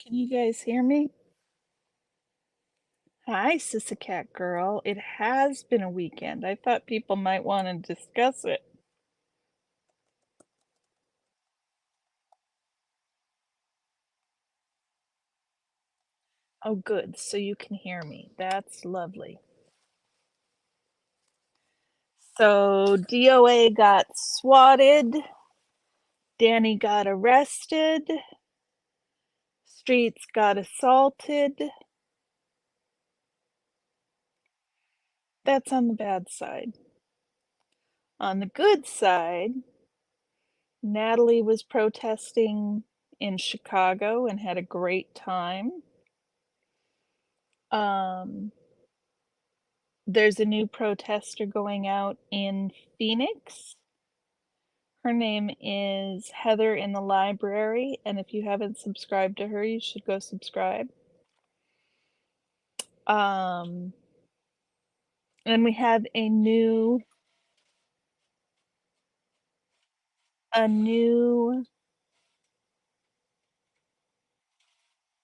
Can you guys hear me? Hi, Cat Girl. It has been a weekend. I thought people might want to discuss it. Oh, good. So you can hear me. That's lovely. So DOA got swatted. Danny got arrested. Streets got assaulted. That's on the bad side. On the good side, Natalie was protesting in Chicago and had a great time. Um, there's a new protester going out in Phoenix. Her name is Heather in the Library, and if you haven't subscribed to her, you should go subscribe. And we have a new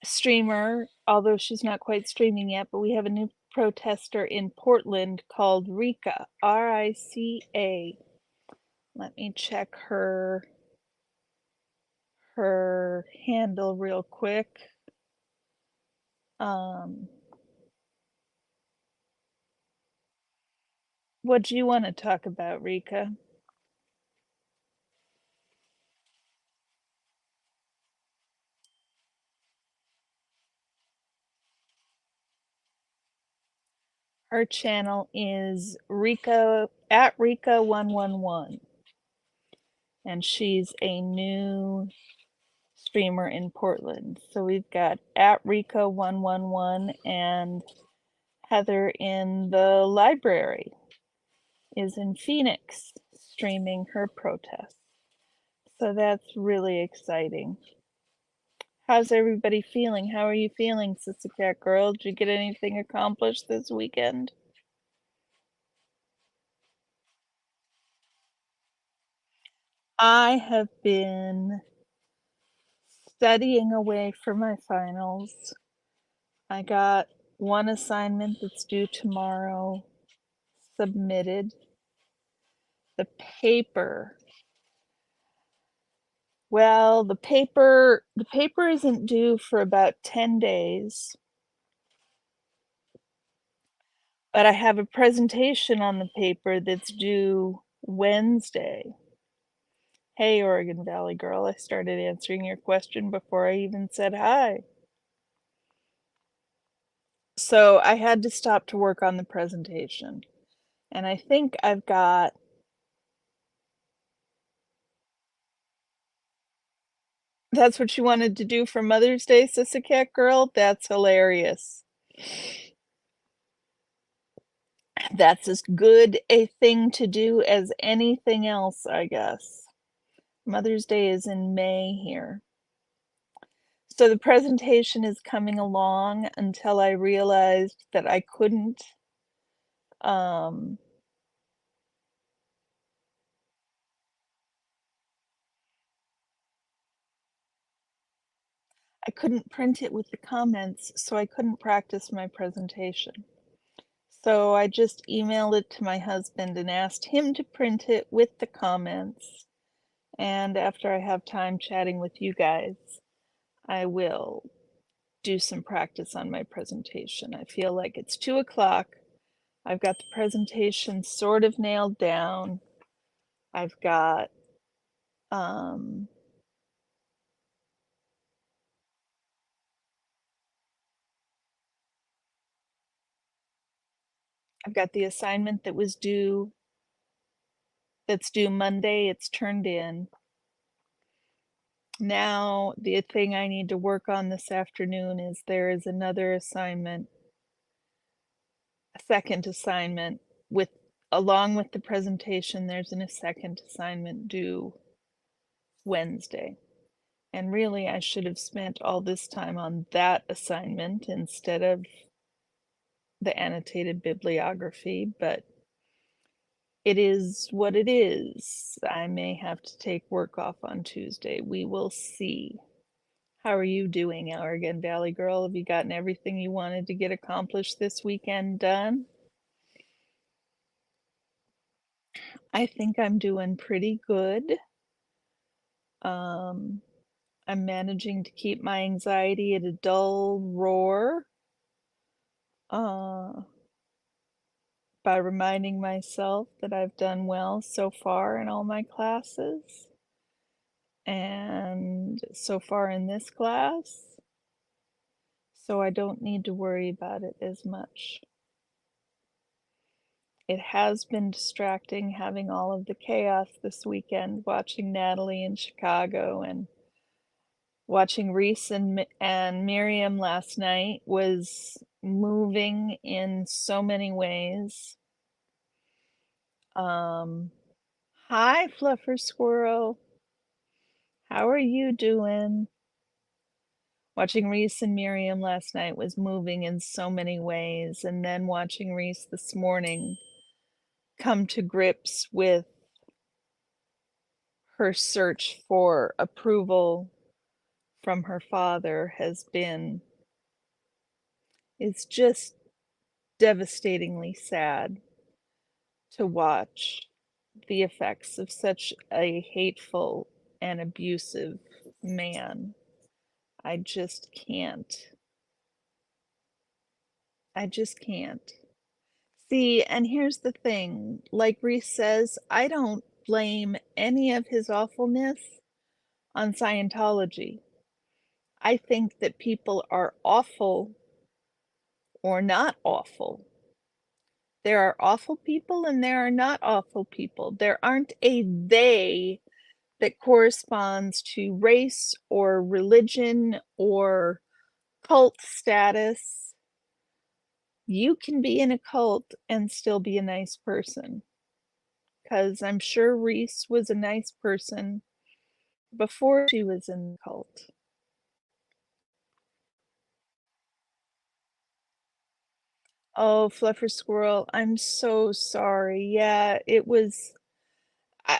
streamer, although she's not quite streaming yet, but we have a new protester in Portland called Rika, R-I-C-A. Let me check her handle real quick. What do you want to talk about, Rika? Her channel is Rika at Rika111, and she's a new streamer in Portland. So we've got at Rika111, and Heather in the Library is in Phoenix streaming her protest. So that's really exciting. How's everybody feeling? How are you feeling, Sister Cat Girl? Did you get anything accomplished this weekend? I have been studying away for my finals. I got one assignment that's due tomorrow submitted. The paper. Well, the paper isn't due for about 10 days. But I have a presentation on the paper that's due Wednesday. Hey, Oregon Valley girl, I started answering your question before I even said hi. So I had to stop to work on the presentation. And I think I've got That's what you wanted to do for Mother's Day, Cat Girl? That's hilarious. That's as good a thing to do as anything else, I guess. Mother's Day is in May here. So the presentation is coming along until I realized that I couldn't print it with the comments, so I couldn't practice my presentation. So I just emailed it to my husband and asked him to print it with the comments. And after I have time chatting with you guys, I will do some practice on my presentation. I feel like it's 2 o'clock. I've got the presentation sort of nailed down. I've got the assignment that's due Monday. It's turned in. Now the thing I need to work on this afternoon is there is another assignment, a second assignment along with the presentation. There's a second assignment due Wednesday. And really, I should have spent all this time on that assignment instead of the annotated bibliography, but it is what it is. I may have to take work off on Tuesday. We will see. How are you doing, Oregon Valley girl? Have you gotten everything you wanted to get accomplished this weekend done? I think I'm doing pretty good. Um, I'm managing to keep my anxiety at a dull roar, uh, by reminding myself that I've done well so far in all my classes, and so far in this class, so I don't need to worry about it as much. It has been distracting having all of the chaos this weekend, watching Natalie in Chicago and watching Reese and Miriam last night was moving in so many ways. Um, Hi, Fluffer Squirrel. How are you doing? Watching Reese and Miriam last night was moving in so many ways, and then watching Reese this morning come to grips with her search for approval from her father it's just devastatingly sad to watch the effects of such a hateful and abusive man. I just can't. I just can't. See, and here's the thing, like Reese says, I don't blame any of his awfulness on Scientology. I think that people are awful or not awful. There are awful people and there are not awful people. There aren't a they that corresponds to race or religion or cult status. You can be in a cult and still be a nice person. Because I'm sure Reese was a nice person before she was in the cult. Oh, Fluffer Squirrel, I'm so sorry. Yeah, it was.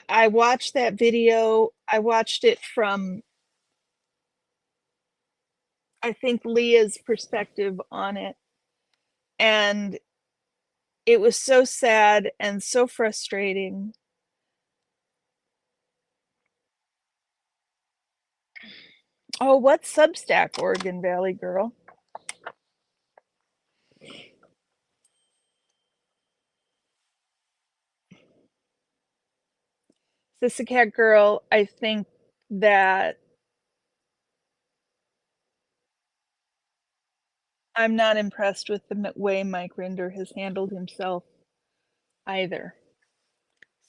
I watched that video. I watched it from, I think, Leah's perspective on it. And it was so sad and so frustrating. Oh, what's Substack, Oregon Valley girl? Sissycat girl, I think that I'm not impressed with the way Mike Rinder has handled himself either.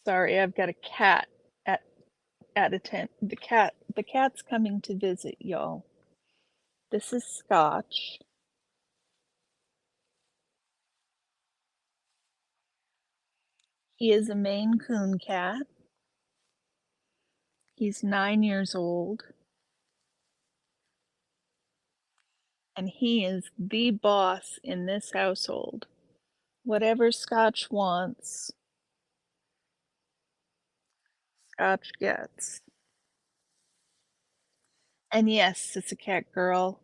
Sorry, I've got a cat at a tent. The cat's coming to visit, y'all. This is Scotch. He is a Maine Coon cat. He's 9 years old. And he is the boss in this household. Whatever Scotch wants, Scotch gets. And yes, it's a cat girl.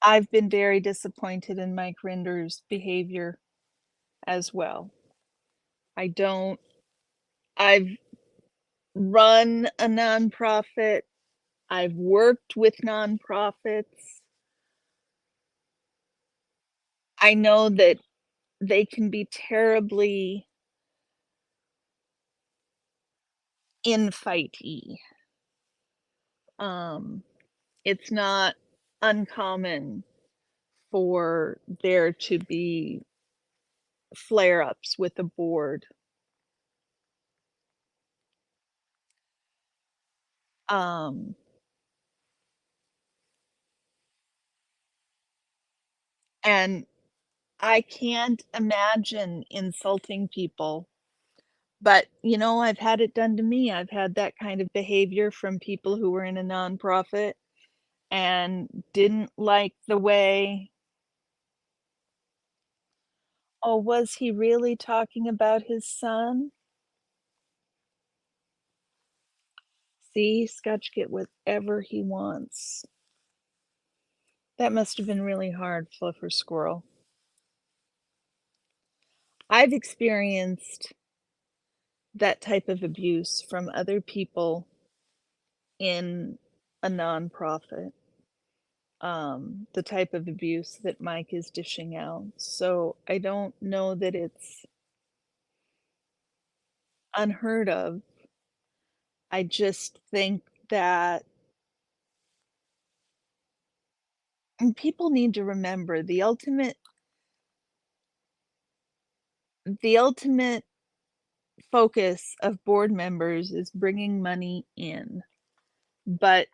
I've been very disappointed in Mike Rinder's behavior as well. I don't, I've run a nonprofit, I've worked with nonprofits. I know that they can be terribly infighty. Um, it's not uncommon for there to be flare-ups with the board. Um, and I can't imagine insulting people, but, you know, I've had it done to me. I've had that kind of behavior from people who were in a nonprofit and didn't like the way. Oh, was he really talking about his son? See, Scotch get whatever he wants. That must have been really hard, Fluffer Squirrel. I've experienced that type of abuse from other people in a nonprofit, the type of abuse that Mike is dishing out. So I don't know that it's unheard of. I just think that people need to remember the ultimate focus of board members is bringing money in. But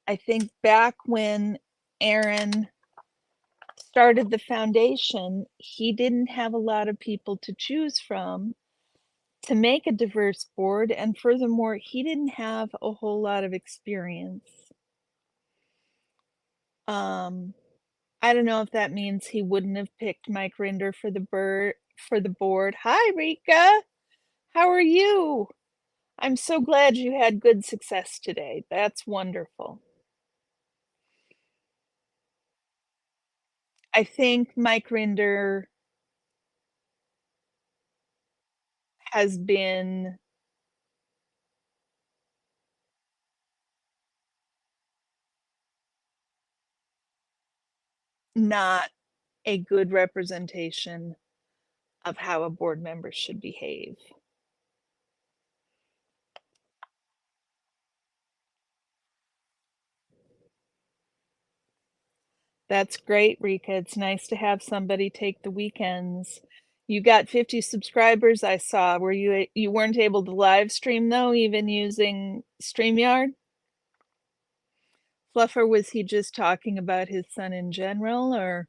I think back when Aaron started the foundation, he didn't have a lot of people to choose from to make a diverse board, and furthermore, he didn't have a whole lot of experience. Um, I don't know if that means he wouldn't have picked Mike Rinder for the board. Hi, Rika. How are you? I'm so glad you had good success today. That's wonderful. I think Mike Rinder has been not a good representation of how a board member should behave. That's great, Rika. It's nice to have somebody take the weekends. You got 50 subscribers, I saw. You weren't able to live stream though, even using StreamYard? Fluffer, was he just talking about his son in general, or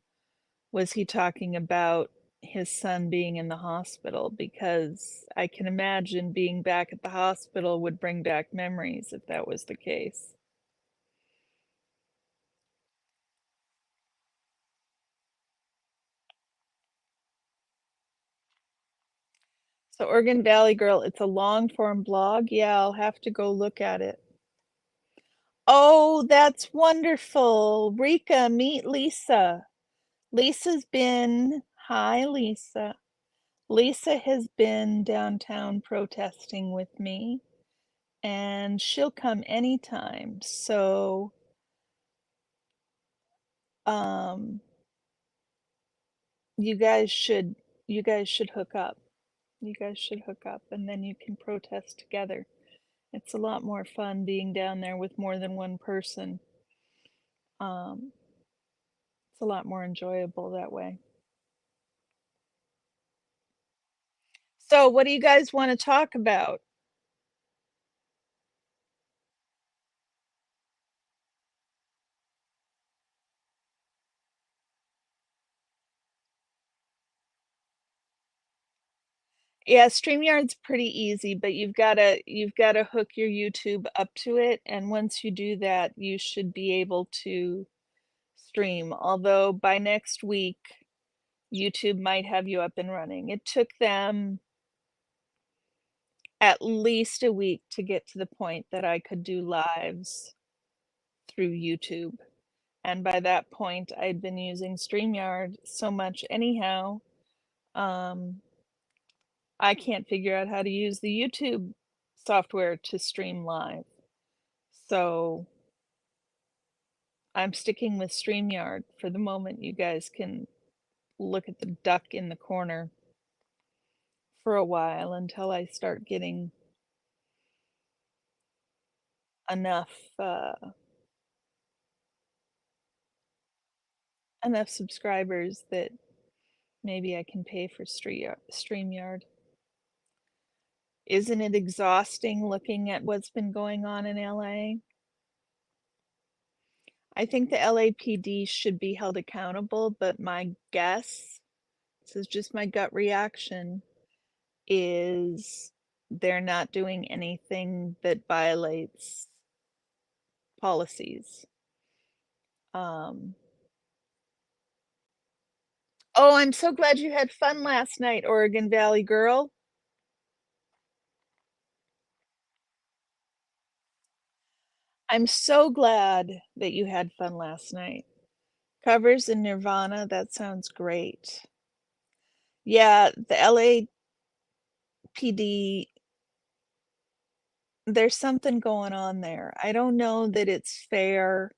was he talking about his son being in the hospital? Because I can imagine being back at the hospital would bring back memories if that was the case. So Oregon Valley Girl, it's a long form blog. Yeah, I'll have to go look at it. Oh, that's wonderful. Rika, meet Lisa. Hi, Lisa. Lisa has been downtown protesting with me, and she'll come anytime. So, um, you guys should you guys should hook up. You guys should hook up, and then you can protest together. It's a lot more fun being down there with more than one person. Um, it's a lot more enjoyable that way. So, what do you guys want to talk about? Yeah, StreamYard's pretty easy, but you've gotta hook your YouTube up to it, and once you do that, you should be able to stream. Although by next week, YouTube might have you up and running. It took them at least a week to get to the point that I could do lives through YouTube. And by that point, I'd been using StreamYard so much anyhow. Um, I can't figure out how to use the YouTube software to stream live. So I'm sticking with StreamYard for the moment. You guys can look at the duck in the corner for a while until I start getting enough enough subscribers that maybe I can pay for StreamYard. Isn't it exhausting looking at what's been going on in LA? I think the LAPD should be held accountable, but my guess, this is just my gut reaction, is they're not doing anything that violates policies. Um, oh, I'm so glad you had fun last night, Oregon Valley girl. I'm so glad that you had fun last night. Covers in Nirvana, that sounds great. Yeah, the LAPD, there's something going on there. I don't know that it's fair.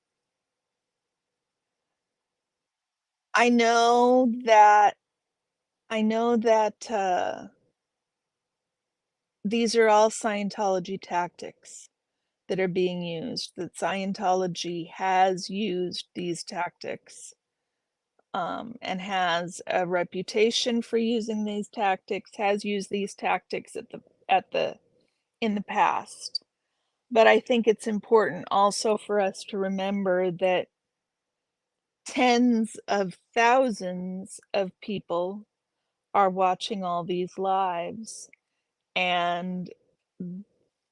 I know that I know that these are all Scientology tactics that are being used, that Scientology has used these tactics, and has a reputation for using these tactics, has used these tactics at the in the past. But I think it's important also for us to remember that tens of thousands of people are watching all these lives, and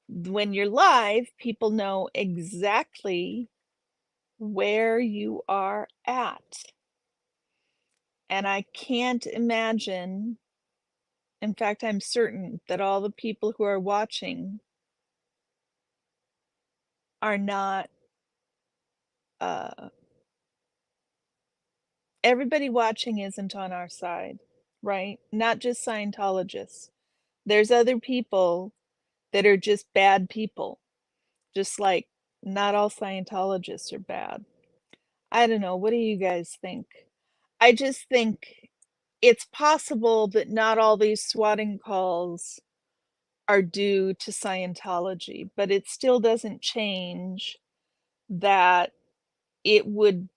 when you're live, people know exactly where you are at. And I can't imagine, in fact, I'm certain that all the people who are watching are not, uh, everybody watching isn't on our side, right? Not just Scientologists. There's other people that are just bad people, just like not all Scientologists are bad. I don't know, what do you guys think? I just think it's possible that not all these swatting calls are due to Scientology, but it still doesn't change that it would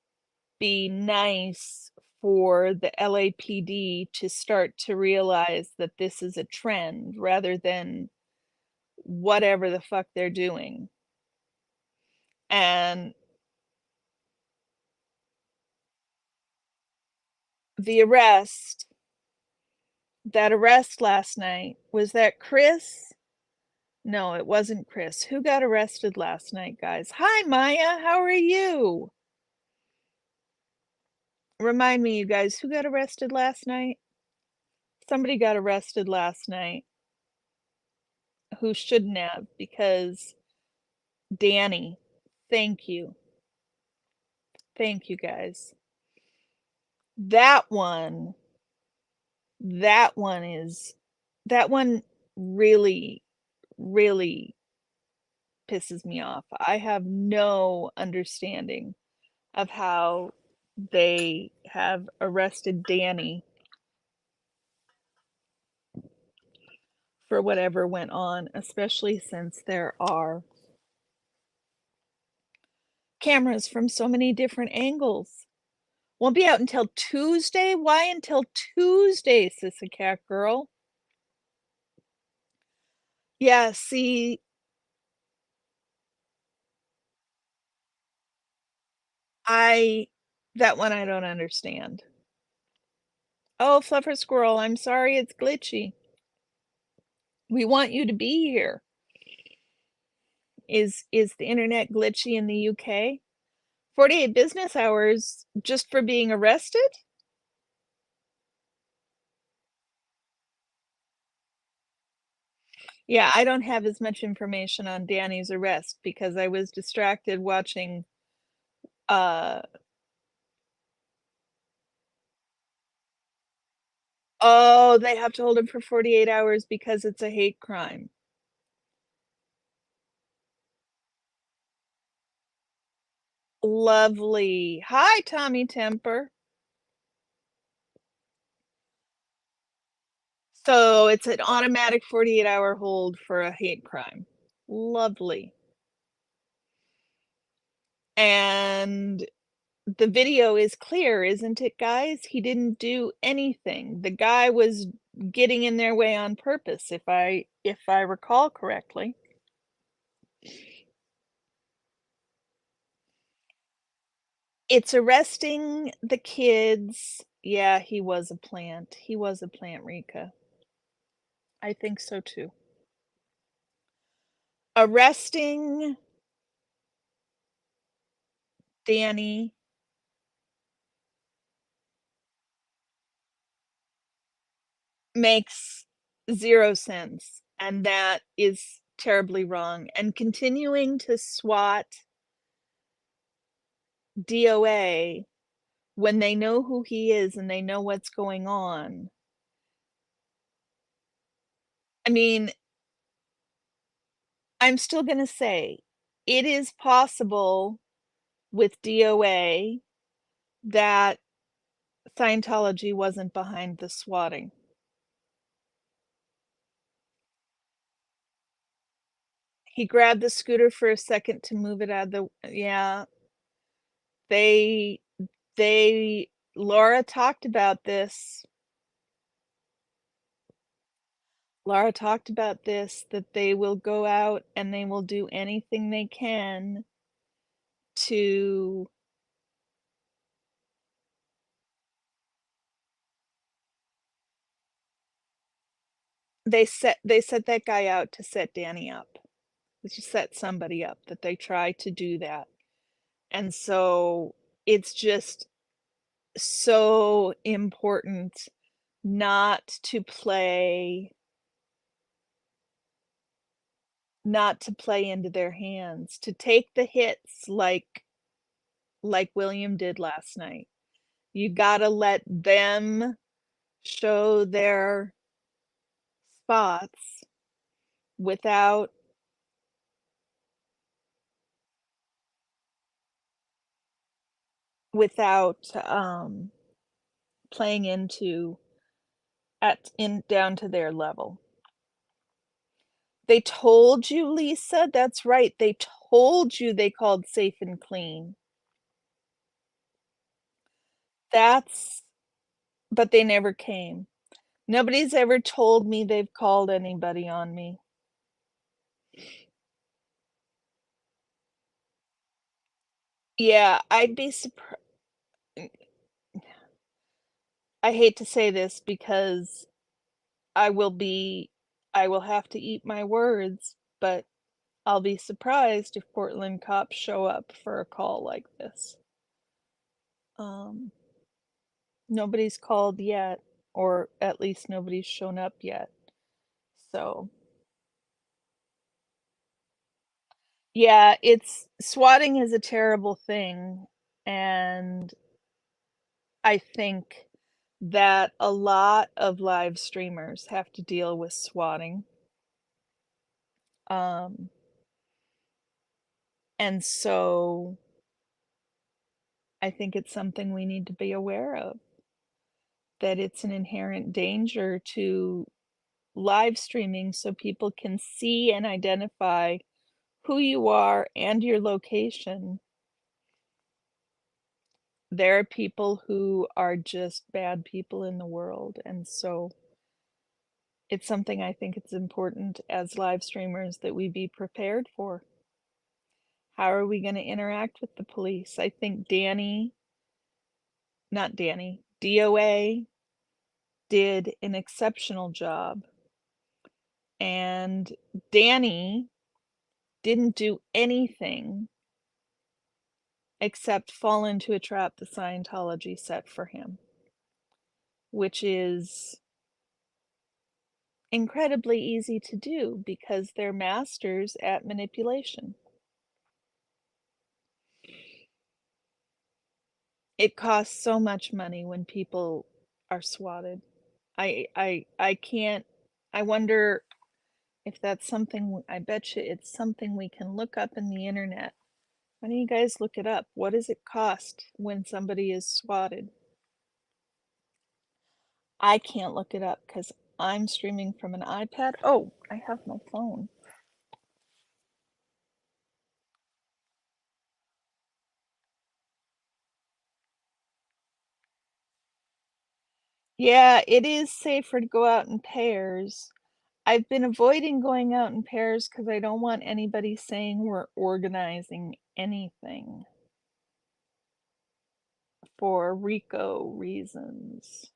be nice for the LAPD to start to realize that this is a trend rather than whatever the fuck they're doing. And the arrest, that arrest last night, was that Chris? No, it wasn't Chris. Who got arrested last night, guys? Hi, Maya. How are you? Remind me, you guys, who got arrested last night? Somebody got arrested last night who shouldn't have because Danny. Thank you. Thank you, guys. That one, that one is, that one really, really pisses me off. I have no understanding of how they have arrested Danny for whatever went on, especially since there are cameras from so many different angles. Won't be out until Tuesday? Why until Tuesday, Sissa Cat Girl? Yeah, see, I that one I don't understand. Oh, Fluffer Squirrel, I'm sorry it's glitchy. We want you to be here. Is the internet glitchy in the UK? 48 business hours just for being arrested? Yeah, I don't have as much information on Danny's arrest because I was distracted watching, uh oh, they have to hold him for 48 hours because it's a hate crime. Lovely. Hi, Tommy Temper. So it's an automatic 48-hour hold for a hate crime. Lovely. And the video is clear, isn't it, guys? He didn't do anything. The guy was getting in their way on purpose, if I recall correctly. It's arresting the kids. Yeah, he was a plant. He was a plant, Rika. I think so too. Arresting Danny makes 0 sense, and that is terribly wrong, and continuing to SWAT DOA, when they know who he is and they know what's going on, I mean, I'm still gonna say, it is possible with DOA that Scientology wasn't behind the swatting. He grabbed the scooter for a second to move it out of the yeah, they Laura talked about this. Laura talked about this, that they will go out and they will do anything they can to they set that guy out to set Danny up. To set somebody up, that they try to do that. And so it's just so important not to play not to play into their hands, to take the hits like William did last night. You gotta let them show their spots without without playing into at in down to their level. They told you, Lisa? That's right, they told you they called Safe and Clean. That's but they never came. Nobody's ever told me they've called anybody on me. Yeah, I'd be surprised. I hate to say this because I will be I will have to eat my words, but I'll be surprised if Portland cops show up for a call like this. Um, Nobody's called yet, or at least nobody's shown up yet. So, yeah, it's swatting is a terrible thing, and I think that a lot of live streamers have to deal with swatting. Um, and so I think it's something we need to be aware of, that it's an inherent danger to live streaming so people can see and identify who you are and your location. There are people who are just bad people in the world, and so it's something I think it's important as live streamers that we be prepared for. How are we going to interact with the police? I think not Danny, DOA did an exceptional job. And Danny didn't do anything except fall into a trap the Scientology set for him, which is incredibly easy to do because they're masters at manipulation. It costs so much money when people are swatted. I can't I wonder if that's something I bet you it's something we can look up in the internet. Why don't you guys look it up? What does it cost when somebody is swatted? I can't look it up because I'm streaming from an iPad. Oh, I have my phone. Yeah, it is safer to go out in pairs. I've been avoiding going out in pairs because I don't want anybody saying we're organizing anything for RICO reasons.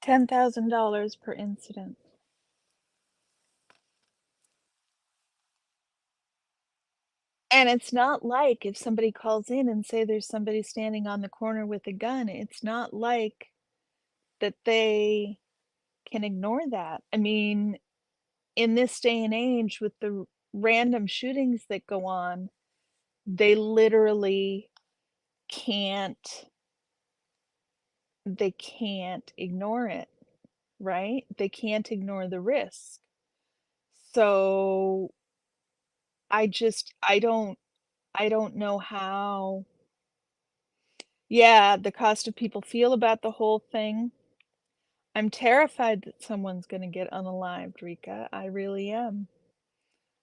$10,000 per incident. And it's not like if somebody calls in and say there's somebody standing on the corner with a gun, it's not like that they can ignore that. I mean, in this day and age with the random shootings that go on, they literally can't they can't ignore it, right? They can't ignore the risk. So I don't know how. Yeah, the cost of people feel about the whole thing. I'm terrified that someone's gonna get unalived, Rika. I really am.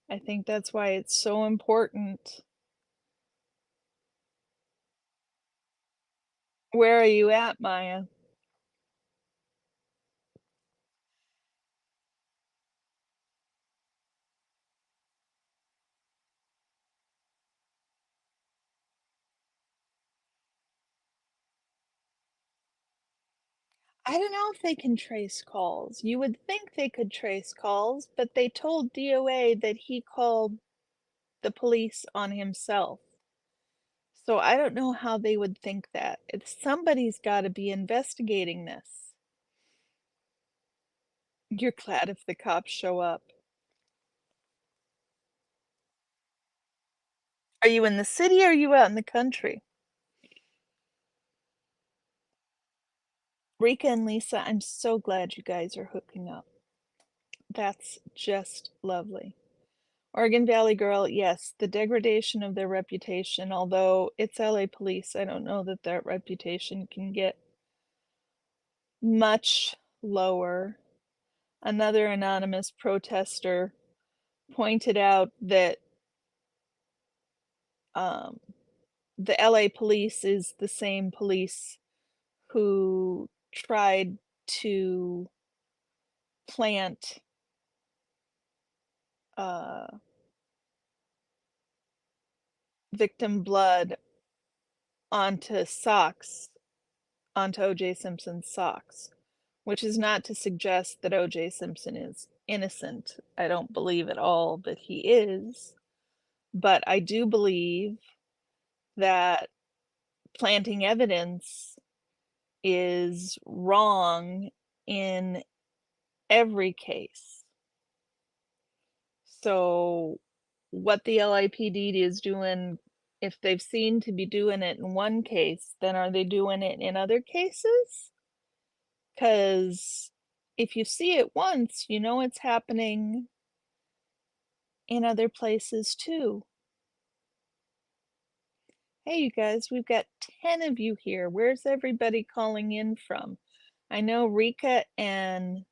I think that's why it's so important. Where are you at, Maya? I don't know if they can trace calls. You would think they could trace calls, but they told DOA that he called the police on himself. So I don't know how they would think that. It's somebody's got to be investigating this. You're glad if the cops show up. Are you in the city or are you out in the country? Rika and Lisa, I'm so glad you guys are hooking up. That's just lovely. Oregon Valley Girl, yes, the degradation of their reputation, although it's LA police, I don't know that that reputation can get much lower. Another anonymous protester pointed out that um, the LA police is the same police who tried to plant uh, victim blood onto socks, onto O.J. Simpson's socks, which is not to suggest that O.J. Simpson is innocent. I don't believe at all that he is, but I do believe that planting evidence is wrong in every case. So, what the LAPD is doing, if they've seen to be doing it in one case, then are they doing it in other cases? Because if you see it once, you know it's happening in other places too. Hey, you guys, we've got 10 of you here. Where's everybody calling in from? I know Rika and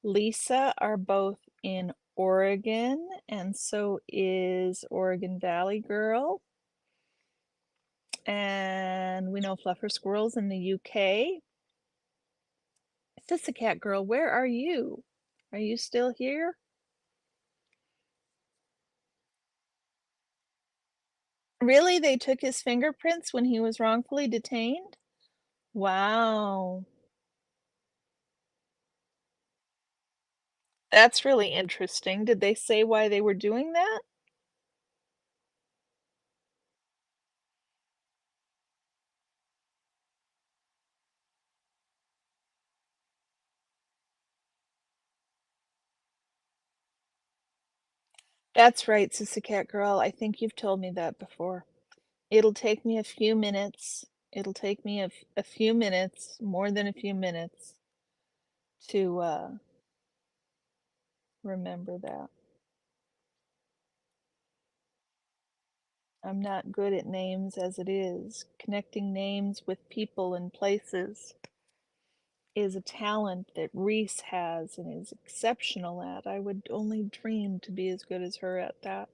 Lisa are both in Oregon, and so is Oregon Valley Girl. And we know Fluffer Squirrel's in the UK. Cat Girl, where are you? Are you still here? Really? They took his fingerprints when he was wrongfully detained? Wow. That's really interesting. Did they say why they were doing that? That's right, Cat Girl. I think you've told me that before. It'll take me a few minutes. It'll take me a few minutes, more than a few minutes, to remember that. I'm not good at names as it is. Connecting names with people and places is a talent that Reese has and is exceptional at. I would only dream to be as good as her at that.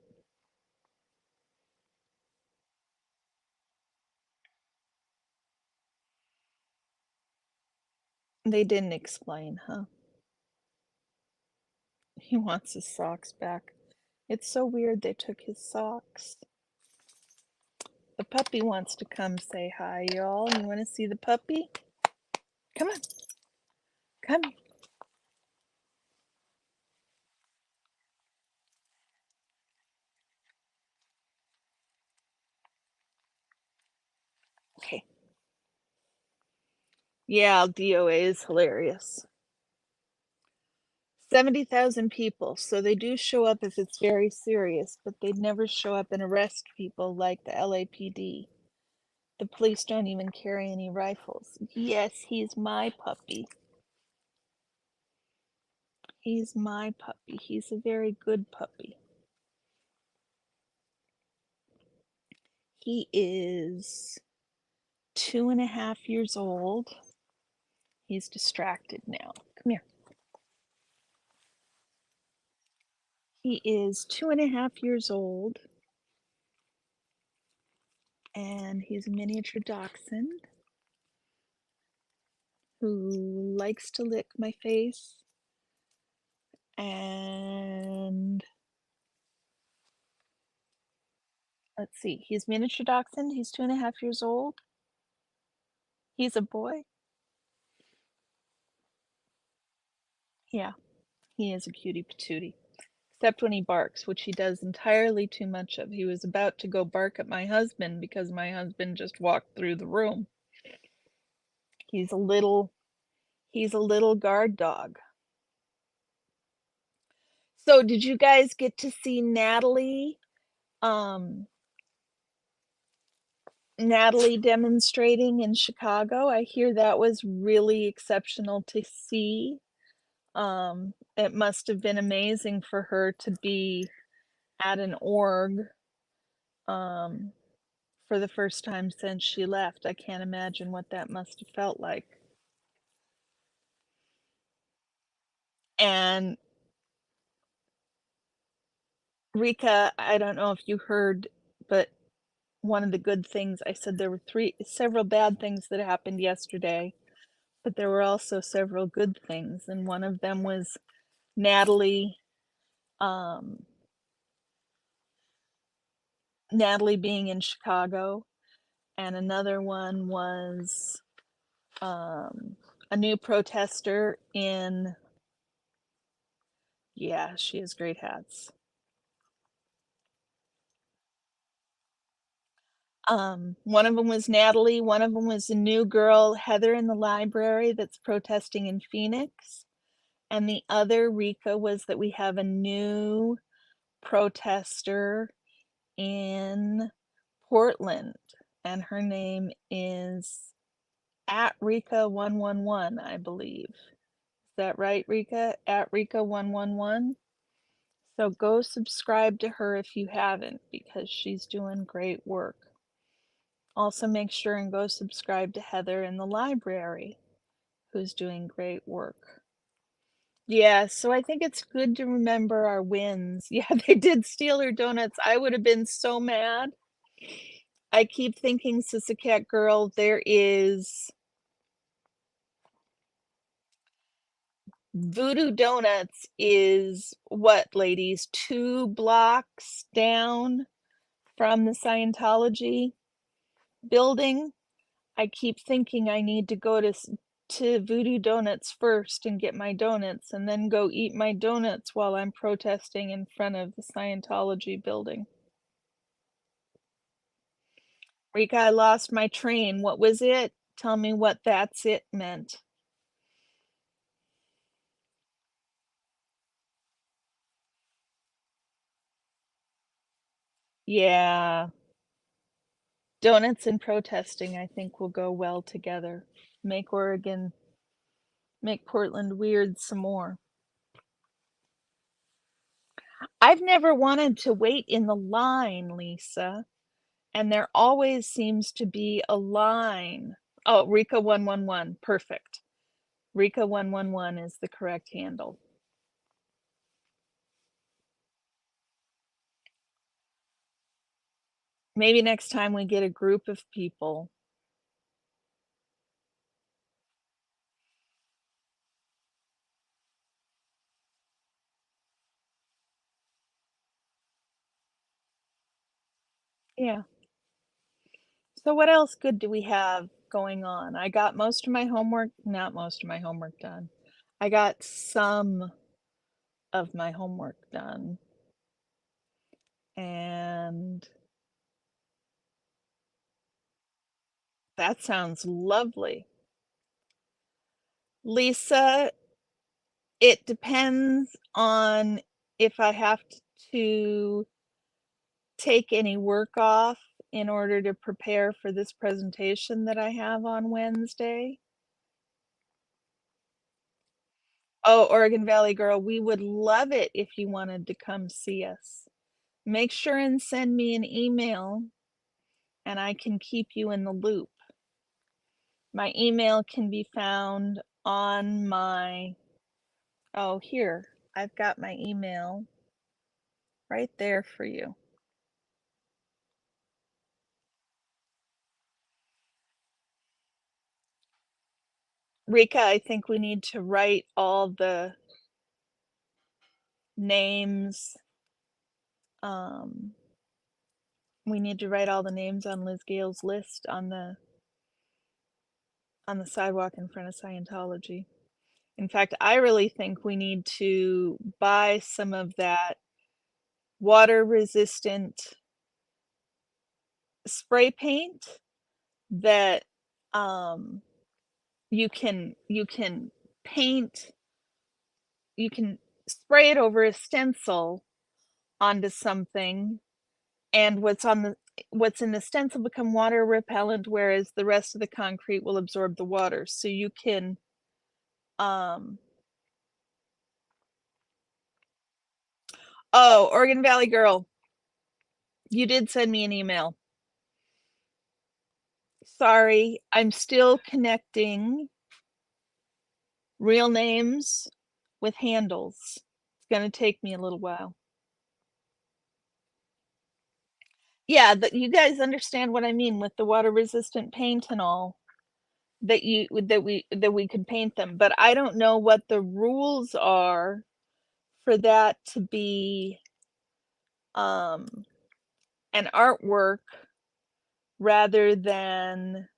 They didn't explain, huh? He wants his socks back. It's so weird they took his socks. The puppy wants to come say hi, y'all. You want to see the puppy? Come on. Come here. Okay. Yeah, DOA is hilarious. 70,000 people, so they do show up if it's very serious, but they'd never show up and arrest people like the LAPD. The police don't even carry any rifles. Yes, he's my puppy. He's my puppy. He's a very good puppy. He is 2.5 years old. He's distracted now. Come here. He is 2.5 years old, and he's a miniature dachshund who likes to lick my face. And let's see, he's miniature dachshund. He's 2.5 years old. He's a boy. Yeah, he is a cutie patootie. Except when he barks, which he does entirely too much of. He was about to go bark at my husband because my husband just walked through the room. He's a little guard dog. So did you guys get to see Natalie demonstrating in Chicago? I hear that was really exceptional to see. It must have been amazing for her to be at an org for the first time since she left. I can't imagine what that must have felt like. And Rika, I don't know if you heard, but one of the good things, I said there were several bad things that happened yesterday, but there were also several good things, and one of them was Natalie um, Natalie being in Chicago, and another one was a new protester in, yeah, she has great hats. One of them was Natalie, one of them was a new girl, Heather, in the library that's protesting in Phoenix. And the other, Rika, was that we have a new protester in Portland, and her name is at Rika 111, I believe. Is that right, Rika? At Rika 111. So go subscribe to her if you haven't, because she's doing great work. Also make sure and go subscribe to Heather in the library, who's doing great work. Yeah, so I think it's good to remember our wins. Yeah, they did steal her donuts. I would have been so mad. I keep thinking, Sissy Cat Girl, there is Voodoo Donuts is what, ladies? 2 blocks down from the Scientology building. I keep thinking I need to go to Voodoo Donuts first and get my donuts, and then go eat my donuts while I'm protesting in front of the Scientology building. Rika, I lost my train. What was it? Tell me what that's it meant. Yeah. Donuts and protesting, I think, will go well together. Make Oregon, make Portland weird some more. I've never wanted to wait in the line, Lisa, and there always seems to be a line. Oh, Rika 111. Perfect. Rika 111 is the correct handle. Maybe next time we get a group of people. Yeah. So what else good do we have going on? I got most of my homework, not most of my homework done. I got some of my homework done, and that sounds lovely. Lisa, it depends on if I have to take any work off in order to prepare for this presentation that I have on Wednesday. Oh, Oregon Valley girl, we would love it if you wanted to come see us. Make sure and send me an email and I can keep you in the loop. My email can be found on my, oh, here, I've got my email right there for you. Rika, I think we need to write all the names. We need to write all the names on Liz Gale's list on the sidewalk in front of Scientology. In fact, I really think we need to buy some of that water resistant spray paint that you can paint, you can spray it over a stencil onto something, and what's in the stencil become water repellent, whereas the rest of the concrete will absorb the water. So you can oh, Oregon Valley girl, you did send me an email. Sorry, I'm still connecting real names with handles. It's going to take me a little while. Yeah, you guys understand what I mean with the water resistant paint and all, that we could paint them, but I don't know what the rules are for that to be an artwork rather than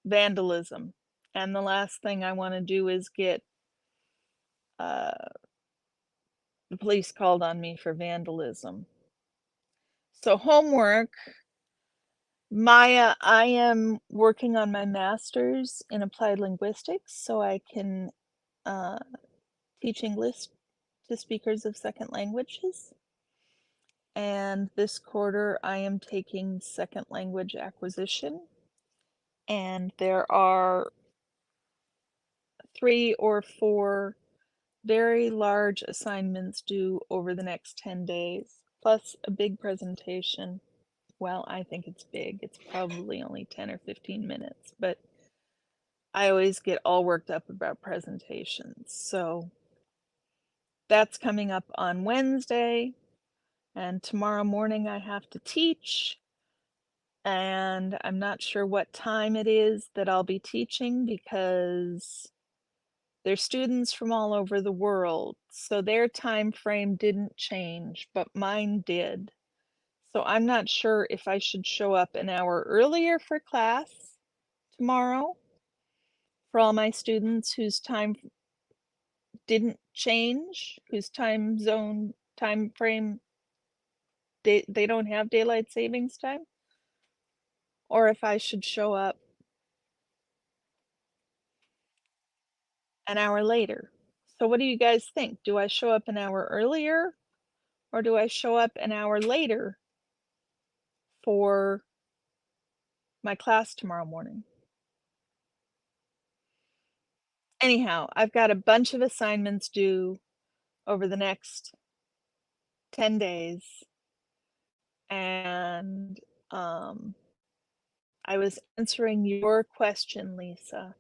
vandalism. And the last thing I want to do is get the police called on me for vandalism. So homework, Maya, I am working on my master's in applied linguistics so I can teach English to speakers of second languages. And this quarter I am taking second language acquisition. And there are 3 or 4 very large assignments due over the next 10 days, plus a big presentation. Well, I think it's big. It's probably only 10 or 15 minutes, but I always get all worked up about presentations. So that's coming up on Wednesday, and tomorrow morning I have to teach, and I'm not sure what time it is that I'll be teaching because they're students from all over the world, so their time frame didn't change, but mine did. So I'm not sure if I should show up an hour earlier for class tomorrow for all my students whose time didn't change, whose time frame, they don't have daylight savings time, or if I should show up an hour later. So what do you guys think? Do I show up an hour earlier or do I show up an hour later for my class tomorrow morning? Anyhow, I've got a bunch of assignments due over the next 10 days, and I was answering your question, Lisa.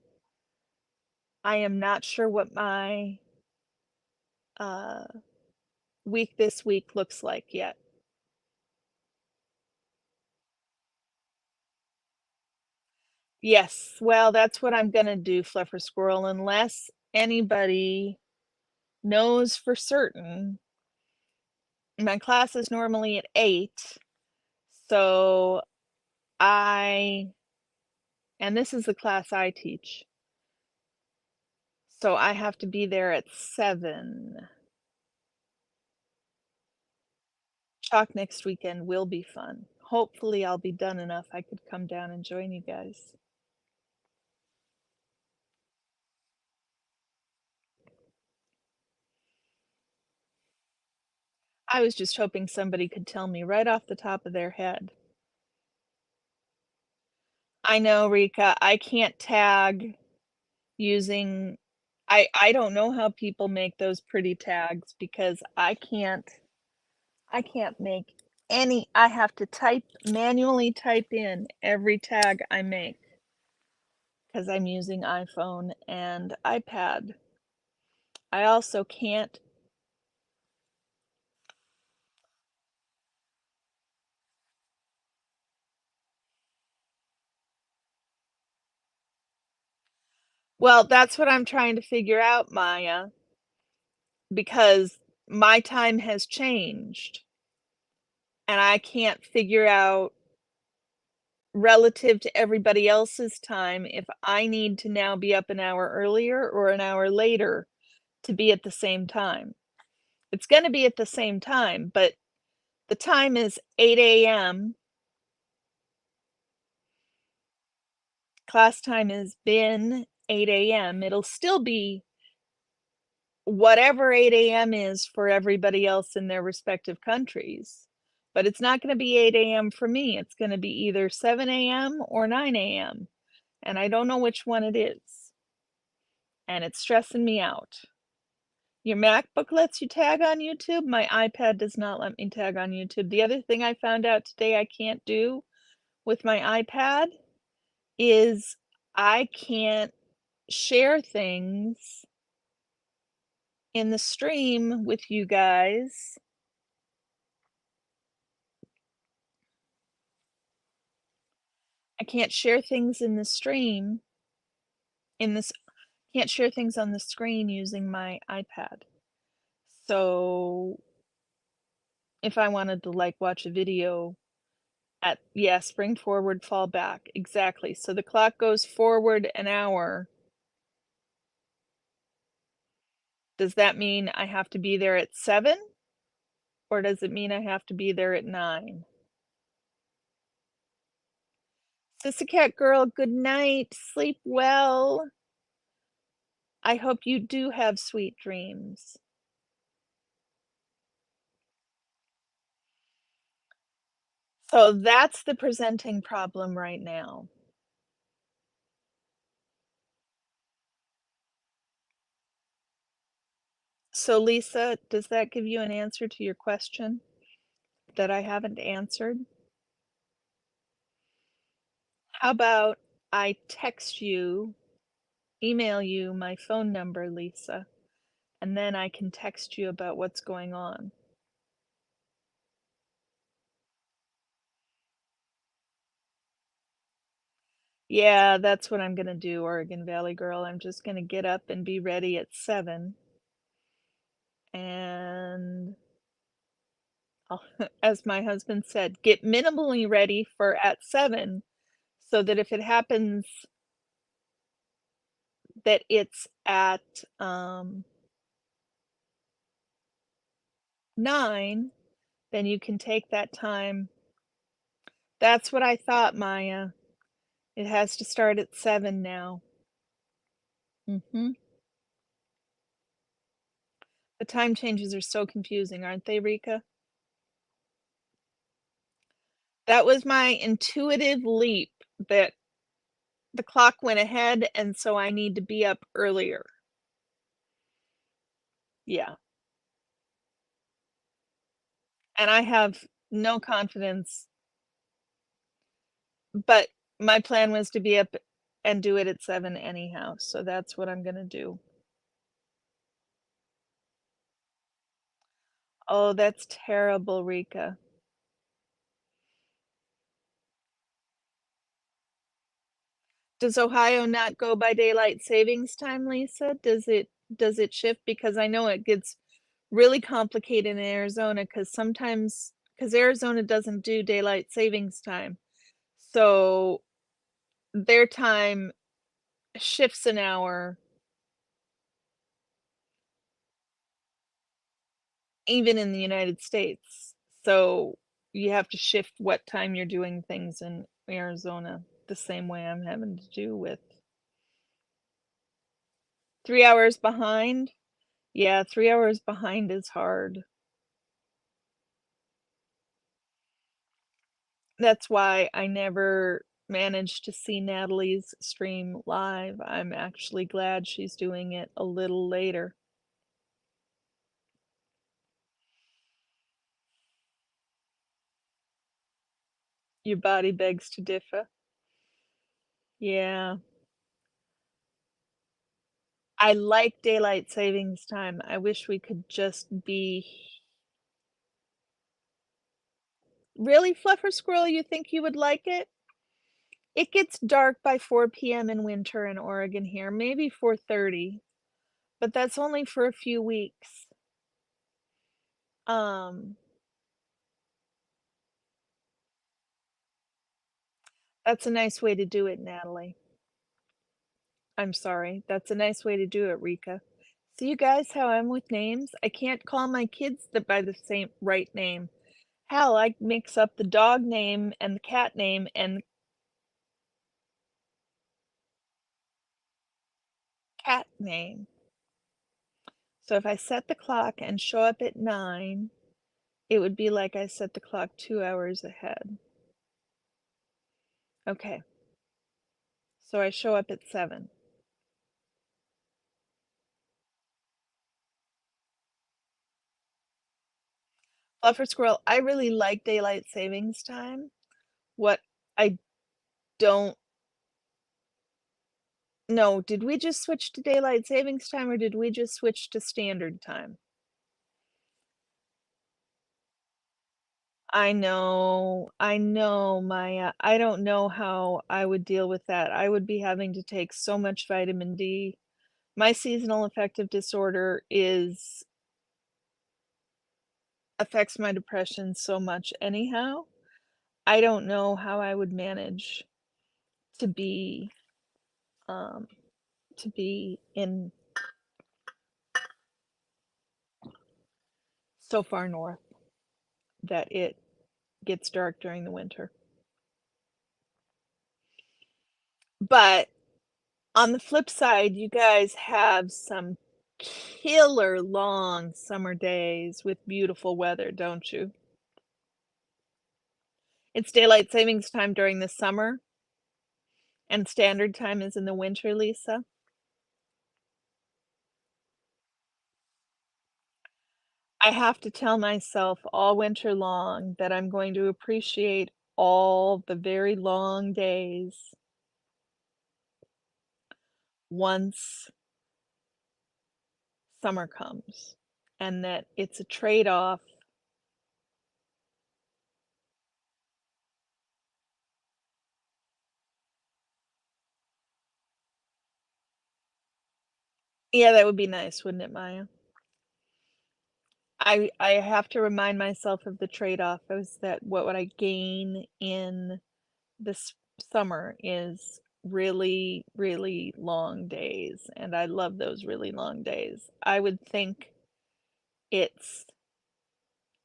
I am not sure what my week this week looks like yet. Yes, well, that's what I'm gonna do, Fluffer Squirrel, unless anybody knows for certain. My class is normally at 8, so and this is the class I teach. So I have to be there at 7. Chalk next weekend will be fun. Hopefully, I'll be done enough I could come down and join you guys. I was just hoping somebody could tell me right off the top of their head. I know, Rika, I can't tag using I don't know how people make those pretty tags because I can't make any. I have to manually type in every tag I make because I'm using iPhone and iPad. I also can't. Well, that's what I'm trying to figure out, Maya, because my time has changed and I can't figure out relative to everybody else's time if I need to now be up an hour earlier or an hour later to be at the same time. It's going to be at the same time, but the time is 8 a.m. Class time has been 8 a.m. It'll still be whatever 8 a.m. is for everybody else in their respective countries. But it's not going to be 8 a.m. for me. It's going to be either 7 a.m. or 9 a.m. And I don't know which one it is. And it's stressing me out. Your MacBook lets you tag on YouTube. My iPad does not let me tag on YouTube. The other thing I found out today I can't do with my iPad is I can't share things in the stream with you guys. I can't share things in the stream in this can't share things on the screen using my iPad. So if I wanted to like watch a video spring forward, fall back. Exactly. So the clock goes forward an hour. Does that mean I have to be there at 7? Or does it mean I have to be there at 9? Sissycat girl, good night. Sleep well. I hope you do have sweet dreams. So that's the presenting problem right now. So Lisa, does that give you an answer to your question that I haven't answered? How about I text you, email you my phone number, Lisa, and then I can text you about what's going on. Yeah, that's what I'm gonna do, Oregon Valley girl. I'm just gonna get up and be ready at 7. And I'll, as my husband said, get minimally ready for at 7 so that if it happens that it's at 9, then you can take that time. That's what I thought, Maya. It has to start at 7 now. Mhm. The time changes are so confusing, aren't they, Rika? That was my intuitive leap that the clock went ahead, and so I need to be up earlier. Yeah. And I have no confidence, but my plan was to be up and do it at 7 anyhow, so that's what I'm gonna do. Oh, that's terrible, Rika. Does Ohio not go by daylight savings time, Lisa? Does it shift? Because I know it gets really complicated in Arizona because Arizona doesn't do daylight savings time. So their time shifts an hour even in the United States. So you have to shift what time you're doing things in Arizona the same way I'm having to do with 3 hours behind. Yeah, 3 hours behind is hard. That's why I never managed to see Natalie's stream live. I'm actually glad she's doing it a little later. Your body begs to differ. Yeah. I like daylight savings time. I wish we could just be really, Fluffer Squirrel, you think you would like it? It gets dark by 4 PM in winter in Oregon here, maybe 4:30, but that's only for a few weeks. Um, that's a nice way to do it, Natalie. I'm sorry. That's a nice way to do it, Rika. See you guys how I'm with names? I can't call my kids by the same right name. Hell, I mix up the dog name and the cat name and cat name. So if I set the clock and show up at 9, it would be like I set the clock 2 hours ahead. Okay, so I show up at 7. Fluffer Squirrel, I really like daylight savings time. What I don't know, did we just switch to daylight savings time or did we just switch to standard time? I know, Maya. I don't know how I would deal with that. I would be having to take so much vitamin D. My seasonal affective disorder is affects my depression so much anyhow. I don't know how I would manage to be um to be in so far north that it gets dark during the winter. But on the flip side, you guys have some killer long summer days with beautiful weather, don't you? It's daylight savings time during the summer, and standard time is in the winter, Lisa. I have to tell myself all winter long that I'm going to appreciate all the very long days once summer comes, and that it's a trade-off. Yeah, that would be nice, wouldn't it, Maya? I have to remind myself of the trade-off is that what would I gain in this summer is really, really long days, and I love those really long days. It's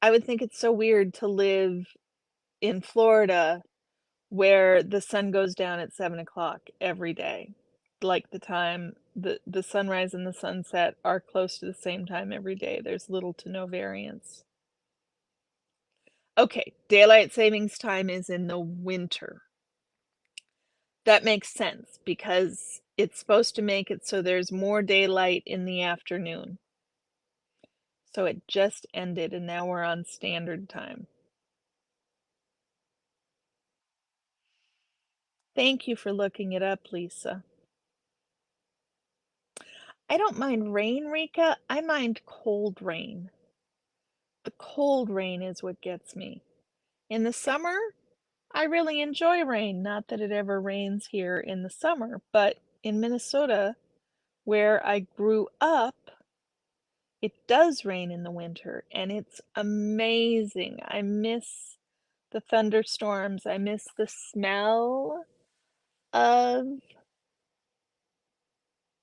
I would think it's so weird to live in Florida where the sun goes down at 7 o'clock every day. Like the time the sunrise and the sunset are close to the same time every day. There's little to no variance. Okay, daylight savings time is in the winter. That makes sense because it's supposed to make it so there's more daylight in the afternoon. So it just ended and now we're on standard time. Thank you for looking it up, Lisa. I don't mind rain, Rika. I mind cold rain. The cold rain is what gets me. In the summer, I really enjoy rain. Not that it ever rains here in the summer, but in Minnesota, where I grew up, it does rain in the winter and it's amazing. I miss the thunderstorms. I miss the smell of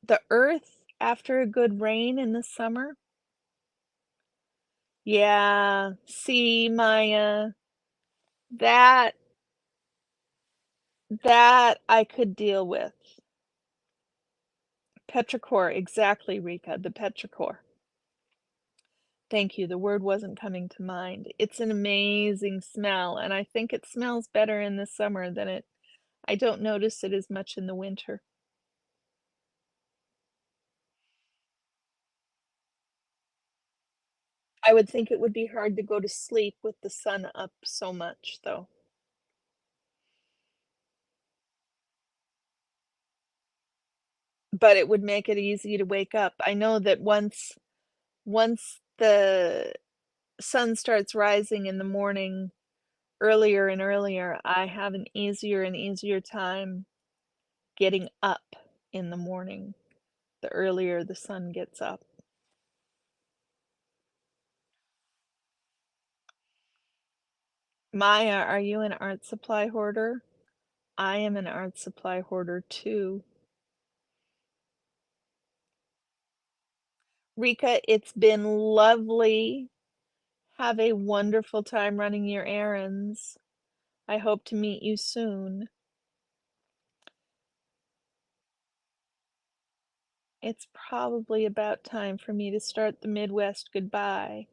the earth after a good rain in the summer. Yeah. See, Maya, that that I could deal with. Petrichor, exactly, Rika, the petrichor. Thank you, the word wasn't coming to mind. It's an amazing smell, and I think it smells better in the summer than it I don't notice it as much in the winter. I would think it would be hard to go to sleep with the sun up so much, though. But it would make it easy to wake up. I know that once the sun starts rising in the morning earlier and earlier, I have an easier and easier time getting up in the morning, the earlier the sun gets up. Maya, are you an art supply hoarder? I am an art supply hoarder too. Rika, it's been lovely. Have a wonderful time running your errands. I hope to meet you soon. It's probably about time for me to start the Midwest goodbye.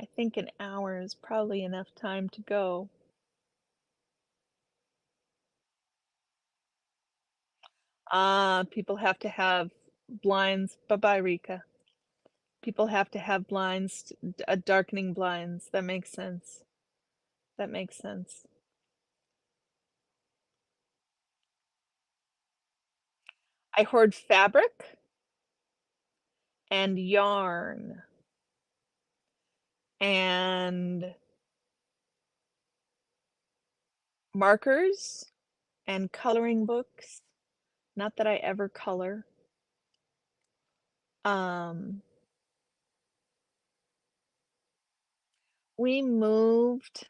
I think an hour is probably enough time to go. Ah, people have to have blinds. Bye-bye, Rika. People have to have blinds, darkening blinds. That makes sense. That makes sense. I hoard fabric and yarn and markers and coloring books. Not that I ever color. Um, we moved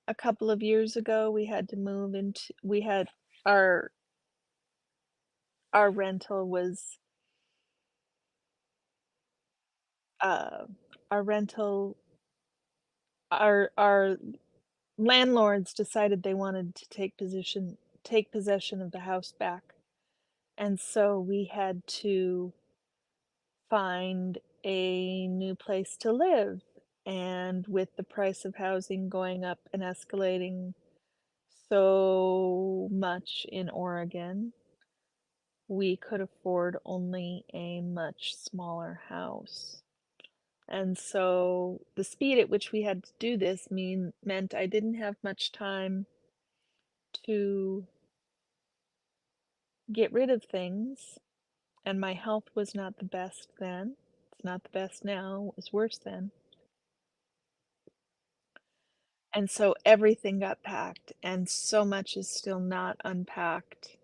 a couple of years ago. We had to move into, we had our our rental was uh our rental our landlords decided they wanted to take possession of the house back. And so we had to find a new place to live. And with the price of housing going up and escalating so much in Oregon, we could afford only a much smaller house. And so the speed at which we had to do this meant I didn't have much time to get rid of things, and my health was not the best then. It's not the best now, it was worse then. And so everything got packed, and so much is still not unpacked.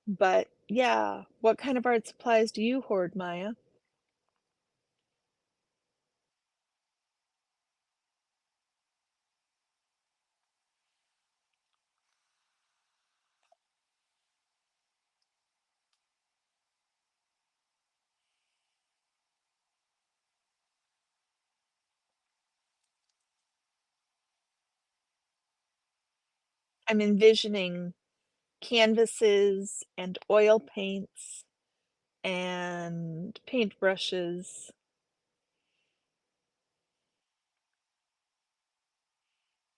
But yeah, what kind of art supplies do you hoard, Maya? I'm envisioning canvases and oil paints and paintbrushes.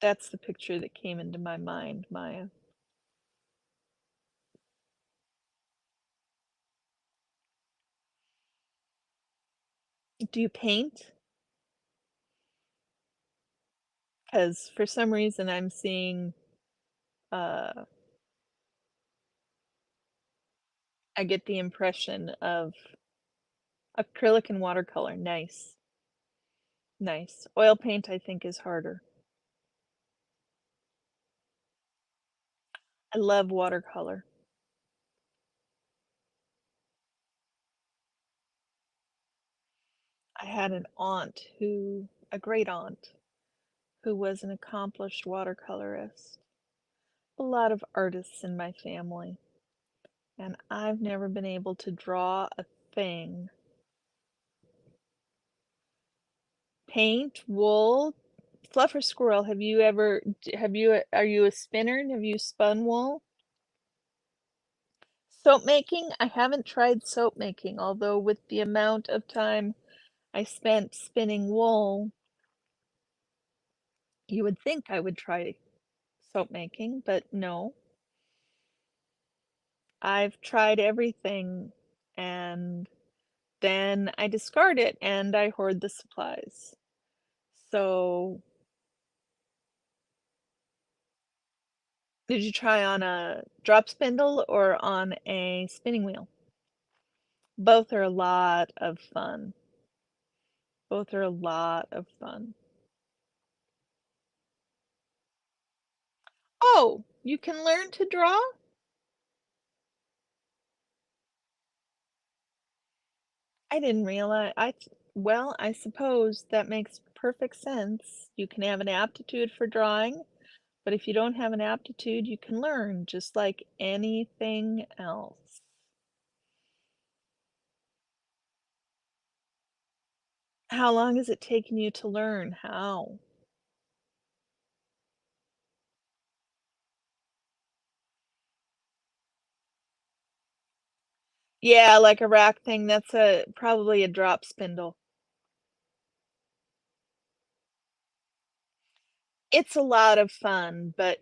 That's the picture that came into my mind, Maya. Do you paint? Because for some reason I'm seeing, uh, I get the impression of acrylic and watercolor. Nice, nice. Oil paint, I think, is harder. I love watercolor. I had a great aunt, who was an accomplished watercolorist. A lot of artists in my family, and I've never been able to draw a thing. Paint, wool, fluffer squirrel. Are you a spinner? Have you spun wool? Soap making? I haven't tried soap making, although with the amount of time I spent spinning wool, you would think I would try soap making, but no. I've tried everything and then I discard it and I hoard the supplies. So, did you try on a drop spindle or on a spinning wheel? Both are a lot of fun. Both are a lot of fun. Oh, you can learn to draw? I didn't realize. Well, I suppose that makes perfect sense. You can have an aptitude for drawing, but if you don't have an aptitude, you can learn just like anything else. How long has it taken you to learn how? Yeah, like a rack thing, that's probably a drop spindle. It's a lot of fun, but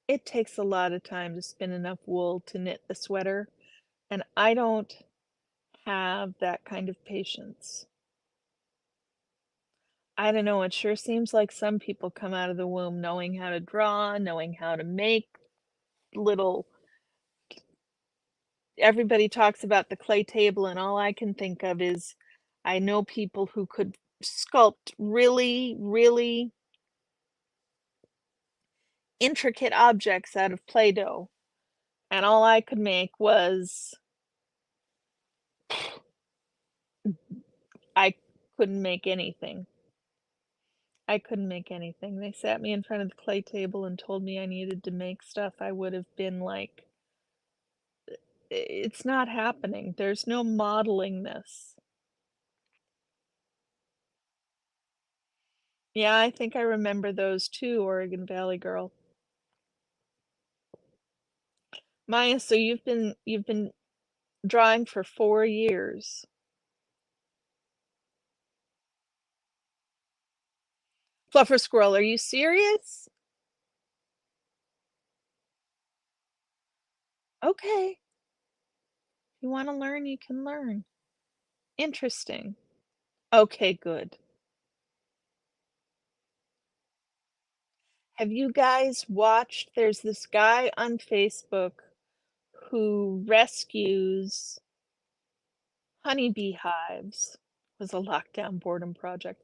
it takes a lot of time to spin enough wool to knit a sweater, and I don't have that kind of patience. I don't know, it sure seems like some people come out of the womb knowing how to draw, knowing how to make little everybody talks about the clay table, and all I can think of is I know people who could sculpt really, really intricate objects out of Play-Doh, and all I could make was I couldn't make anything. I couldn't make anything. They sat me in front of the clay table and told me I needed to make stuff. I would have been like, It's not happening. There's no modeling this." Yeah, I think I remember those too, Oregon Valley Girl. Maya, so you've been drawing for 4 years. Fluffer Squirrel, are you serious? Okay. If you wanna learn, you can learn. Interesting. Okay, good. Have you guys watched there's this guy on Facebook who rescues honeybee hives. Was a lockdown boredom project.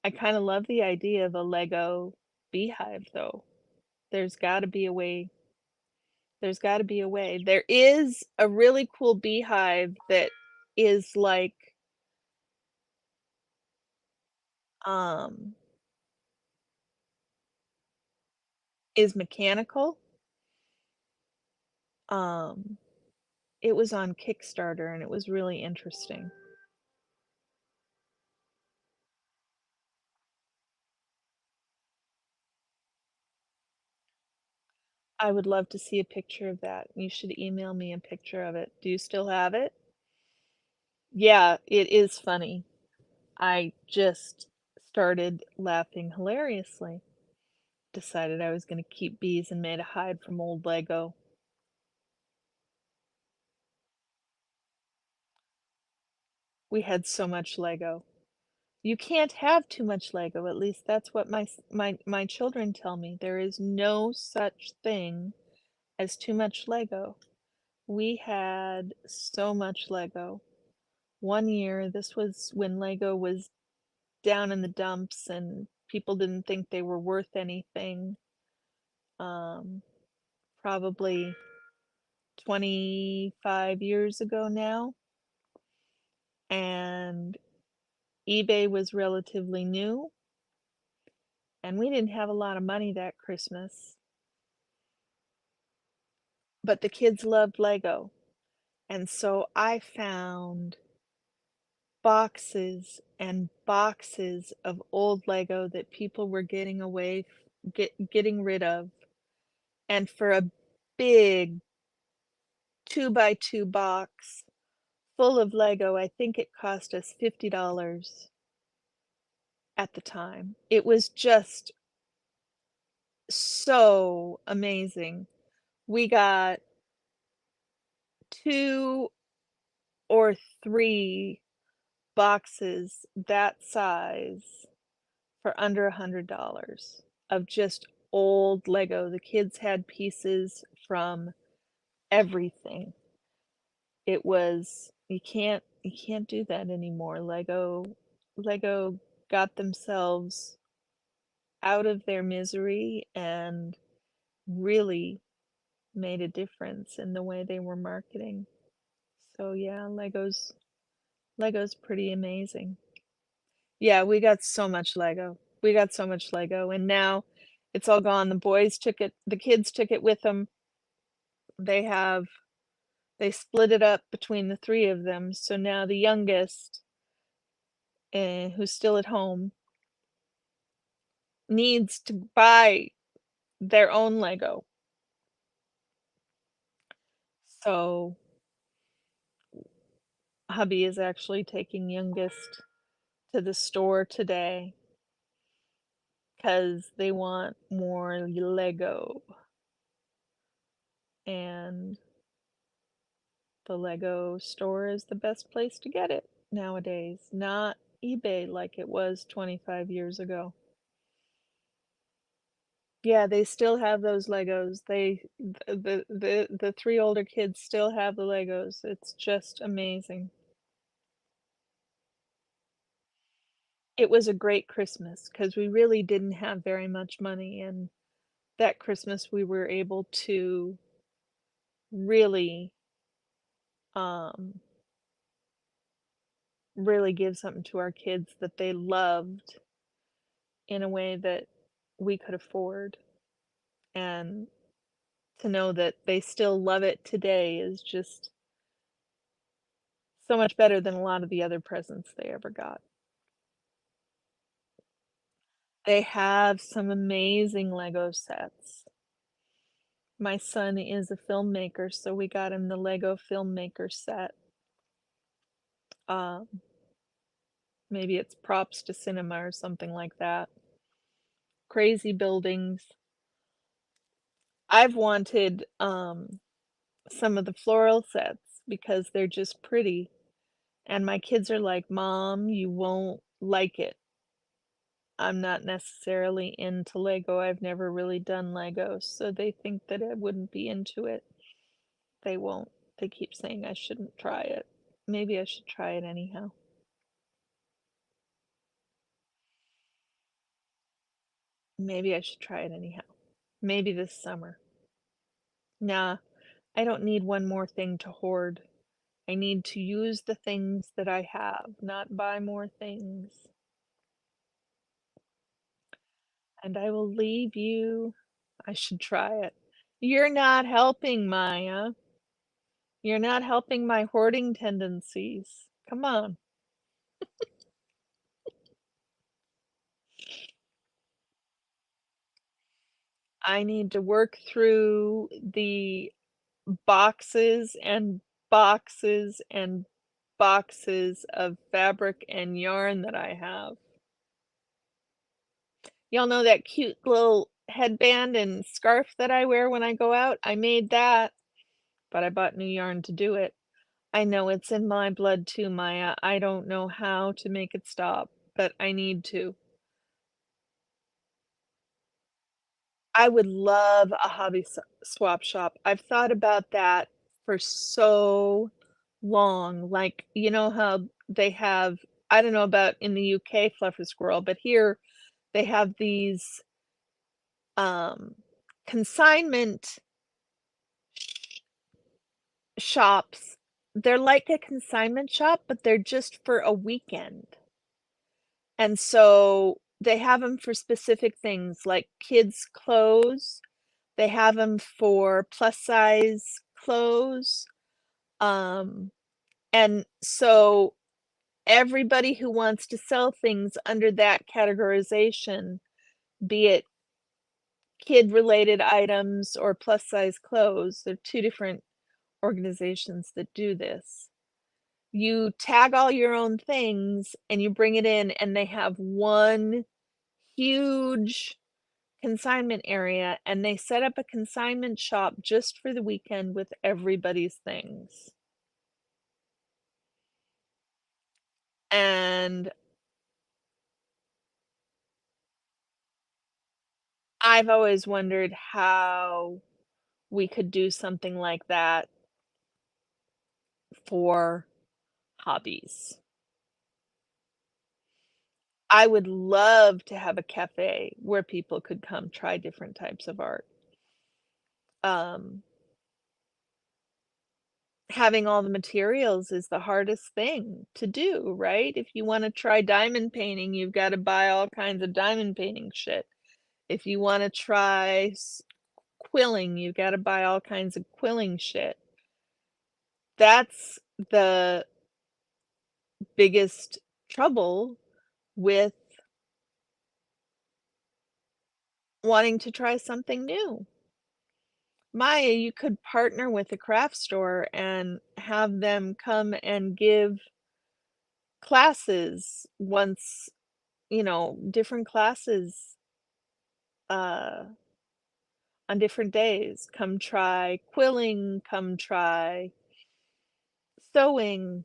I kinda love the idea of a Lego beehive, though. There's gotta be a way there's gotta be a way. There is a really cool beehive that is like, um is mechanical. Um, it was on Kickstarter, and it was really interesting. I would love to see a picture of that. You should email me a picture of it. Do you still have it? Yeah, it is funny. I just started laughing hilariously. Decided I was gonna keep bees and made a hive from old Lego. We had so much Lego. You can't have too much Lego, at least that's what my children tell me. There is no such thing as too much Lego. We had so much Lego. One year, this was when Lego was down in the dumps and people didn't think they were worth anything. Um, Probably 25 years ago now, and eBay was relatively new, and we didn't have a lot of money that Christmas, but the kids loved Lego. And so I found boxes and boxes of old Lego that people were getting rid of. And for a big 2 by 2 box full of Lego, I think it cost us $50 at the time. It was just so amazing. We got 2 or 3 boxes that size for under $100 of just old Lego. The kids had pieces from everything. It was you can't do that anymore. Lego got themselves out of their misery and really made a difference in the way they were marketing. So yeah, Lego's pretty amazing. Yeah, we got so much Lego. We got so much Lego, and now it's all gone. The kids took it with them. They have they split it up between the 3 of them, so now the youngest, who's still at home, needs to buy their own Lego. So hubby is actually taking youngest to the store today because they want more Lego, and the Lego store is the best place to get it nowadays, not eBay like it was 25 years ago. Yeah, they still have those Legos. The 3 older kids still have the Legos. It's just amazing. It was a great Christmas because we really didn't have very much money, and that Christmas we were able to really, um, really give something to our kids that they loved in a way that we could afford, and to know that they still love it today is just so much better than a lot of the other presents they ever got. They have some amazing Lego sets. My son is a filmmaker, so we got him the Lego filmmaker set. Um, maybe it's props to cinema or something like that. Crazy buildings. I've wanted some of the floral sets because they're just pretty. And my kids are like, Mom, you won't like it. I'm not necessarily into Lego. I've never really done Lego, so they think that I wouldn't be into it. They won't. They keep saying I shouldn't try it. Maybe I should try it anyhow. Maybe I should try it anyhow. Maybe this summer. Nah, I don't need one more thing to hoard. I need to use the things that I have, not buy more things. And I will leave you. I should try it. You're not helping, Maya. You're not helping my hoarding tendencies. Come on. I need to work through the boxes and boxes and boxes of fabric and yarn that I have. Y'all know that cute little headband and scarf that I wear when I go out? I made that, but I bought new yarn to do it. I know it's in my blood too, Maya. I don't know how to make it stop, but I need to. I would love a hobby swap shop. I've thought about that for so long. Like, you know how they have, I don't know about in the UK, Fluffy Squirrel, but here they have these um, consignment shops. They're like a consignment shop, but they're just for a weekend. And so they have them for specific things like kids' clothes. They have them for plus size clothes. Um, and so Everybody who wants to sell things under that categorization, be it kid-related items or plus-size clothes, they're 2 different organizations that do this. You tag all your own things and you bring it in and they have one huge consignment area, and they set up a consignment shop just for the weekend with everybody's things. And I've always wondered how we could do something like that for hobbies. I would love to have a cafe where people could come try different types of art. Um, Having all the materials is the hardest thing to do, right? If you wanna try diamond painting, you've gotta buy all kinds of diamond painting shit. If you wanna try quilling, you gotta buy all kinds of quilling shit. That's the biggest trouble with wanting to try something new. Maya, you could partner with a craft store and have them come and give classes once, different classes uh, on different days. Come try quilling, come try sewing.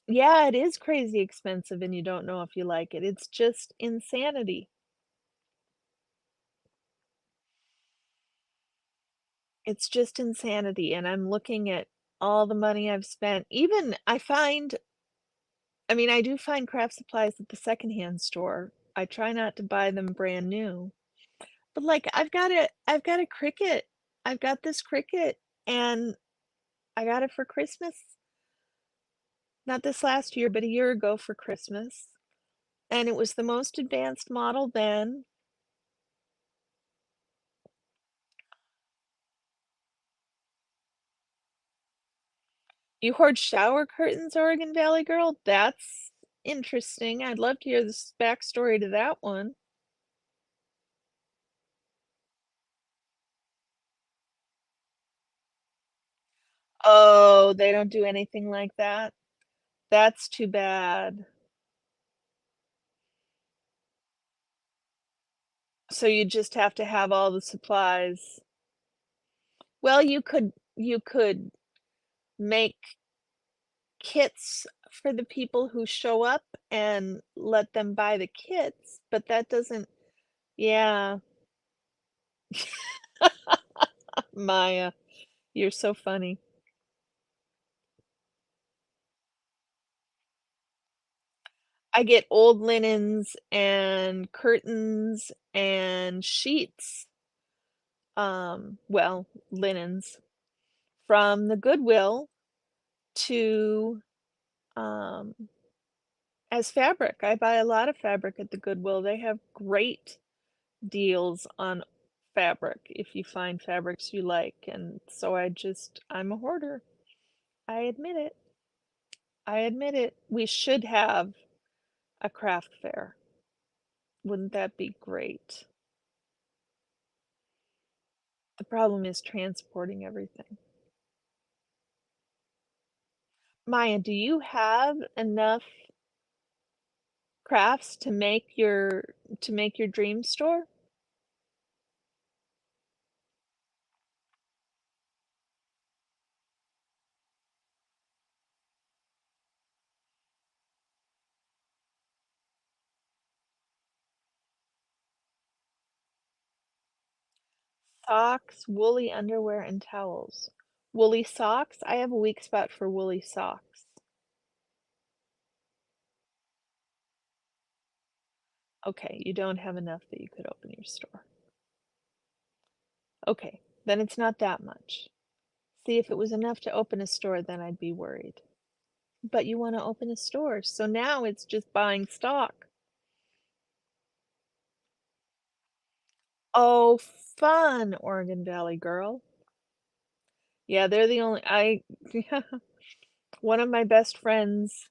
Yeah, it is crazy expensive and you don't know if you like it. It's just insanity. It's just insanity, and I'm looking at all the money I've spent. Even I do find craft supplies at the secondhand store. I try not to buy them brand new. But, like, I've got a Cricut. I've got this Cricut, and I got it for Christmas. Not this last year, but a year ago for Christmas, and it was the most advanced model then. You hoard shower curtains, Oregon Valley girl? That's interesting. I'd love to hear the backstory to that one. Oh, they don't do anything like that? That's too bad. So you just have to have all the supplies. Well, you could make kits for the people who show up and let them buy the kits, but that doesn't. Yeah, Maya, you're so funny. I get old linens and curtains and sheets, well, linens from the Goodwill to, um, as fabric. I buy a lot of fabric at the Goodwill. They have great deals on fabric if you find fabrics you like, and so I'm a hoarder. I admit it. I admit it. We should have a craft fair. Wouldn't that be great? The problem is transporting everything. Maya, do you have enough crafts to make your dream store? Socks, woolly underwear, and towels. Woolly socks? I have a weak spot for woolly socks. Okay, you don't have enough that you could open your store. Okay, then it's not that much. See, if it was enough to open a store, then I'd be worried. But you want to open a store, so now it's just buying stock. Oh, fun, Oregon Valley girl. Yeah, they're the only One of my best friends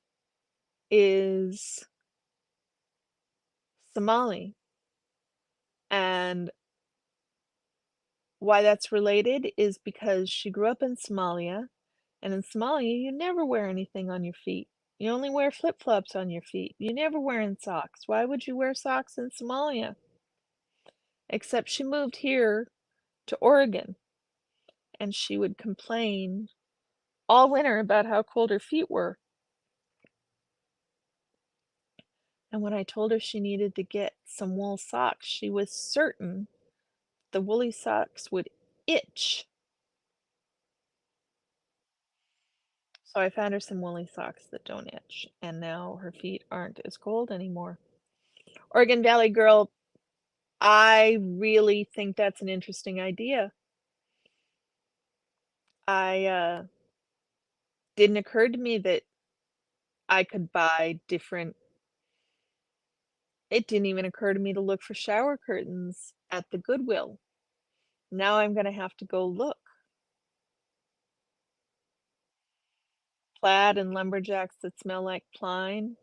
is Somali, and why that's related is because she grew up in Somalia, and in Somalia, you never wear anything on your feet. You only wear flip-flops on your feet. You never wearing socks. Why would you wear socks in Somalia? Except she moved here to Oregon, and she would complain all winter about how cold her feet were. And when I told her she needed to get some wool socks, she was certain the woolly socks would itch. So I found her some woolly socks that don't itch, and now her feet aren't as cold anymore. Oregon Valley girl, I really think that's an interesting idea. I didn't occur to me that I could buy different. It didn't even occur to me to look for shower curtains at the Goodwill. Now I'm gonna have to go look. Plaid and lumberjacks that smell like pine.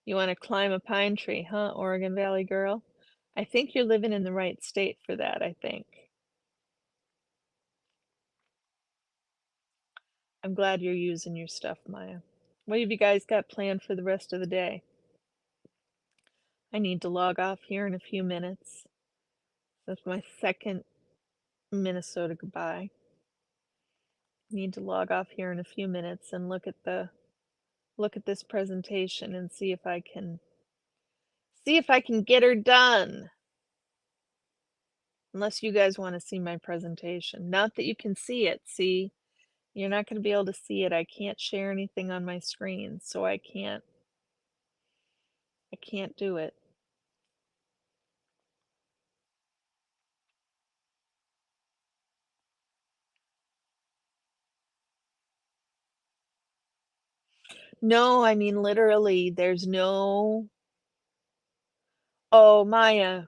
You want to climb a pine tree, huh, Oregon Valley girl? I think you're living in the right state for that, I think. I'm glad you're using your stuff, Maya. What have you guys got planned for the rest of the day? I need to log off here in a few minutes. That's my second Minnesota goodbye. Need to log off here in a few minutes and look at this presentation and see if I can get her done. Unless you guys want to see my presentation. Not that you can see it. See, you're not going to be able to see it. I can't share anything on my screen, so I can't do it. No, I mean literally, there's no. Oh, Maya,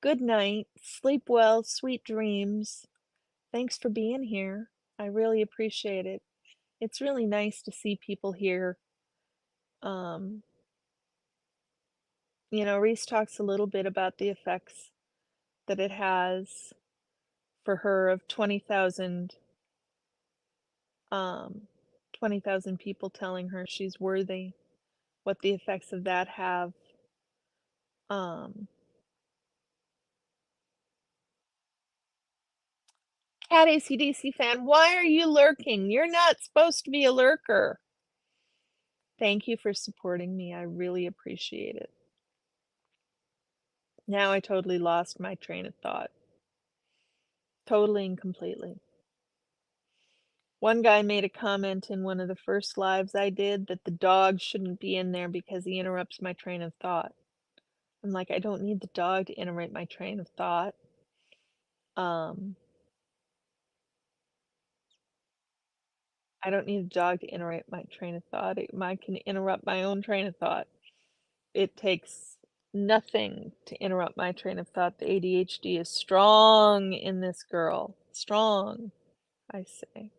good night. Sleep well, sweet dreams. Thanks for being here. I really appreciate it. It's really nice to see people here. Um, Reese talks a little bit about the effects that it has for her of um 20,000 people telling her she's worthy, what the effects of that have. Um, Cat ACDC fan, why are you lurking? You're not supposed to be a lurker. Thank you for supporting me. I really appreciate it. Now I totally lost my train of thought. Totally and completely. One guy made a comment in one of the first lives I did that the dog shouldn't be in there because he interrupts my train of thought. I'm like, I don't need the dog to interrupt my train of thought. Um, I don't need a dog to interrupt my train of thought. I can interrupt my own train of thought. It takes nothing to interrupt my train of thought. The ADHD is strong in this girl. Strong, I say.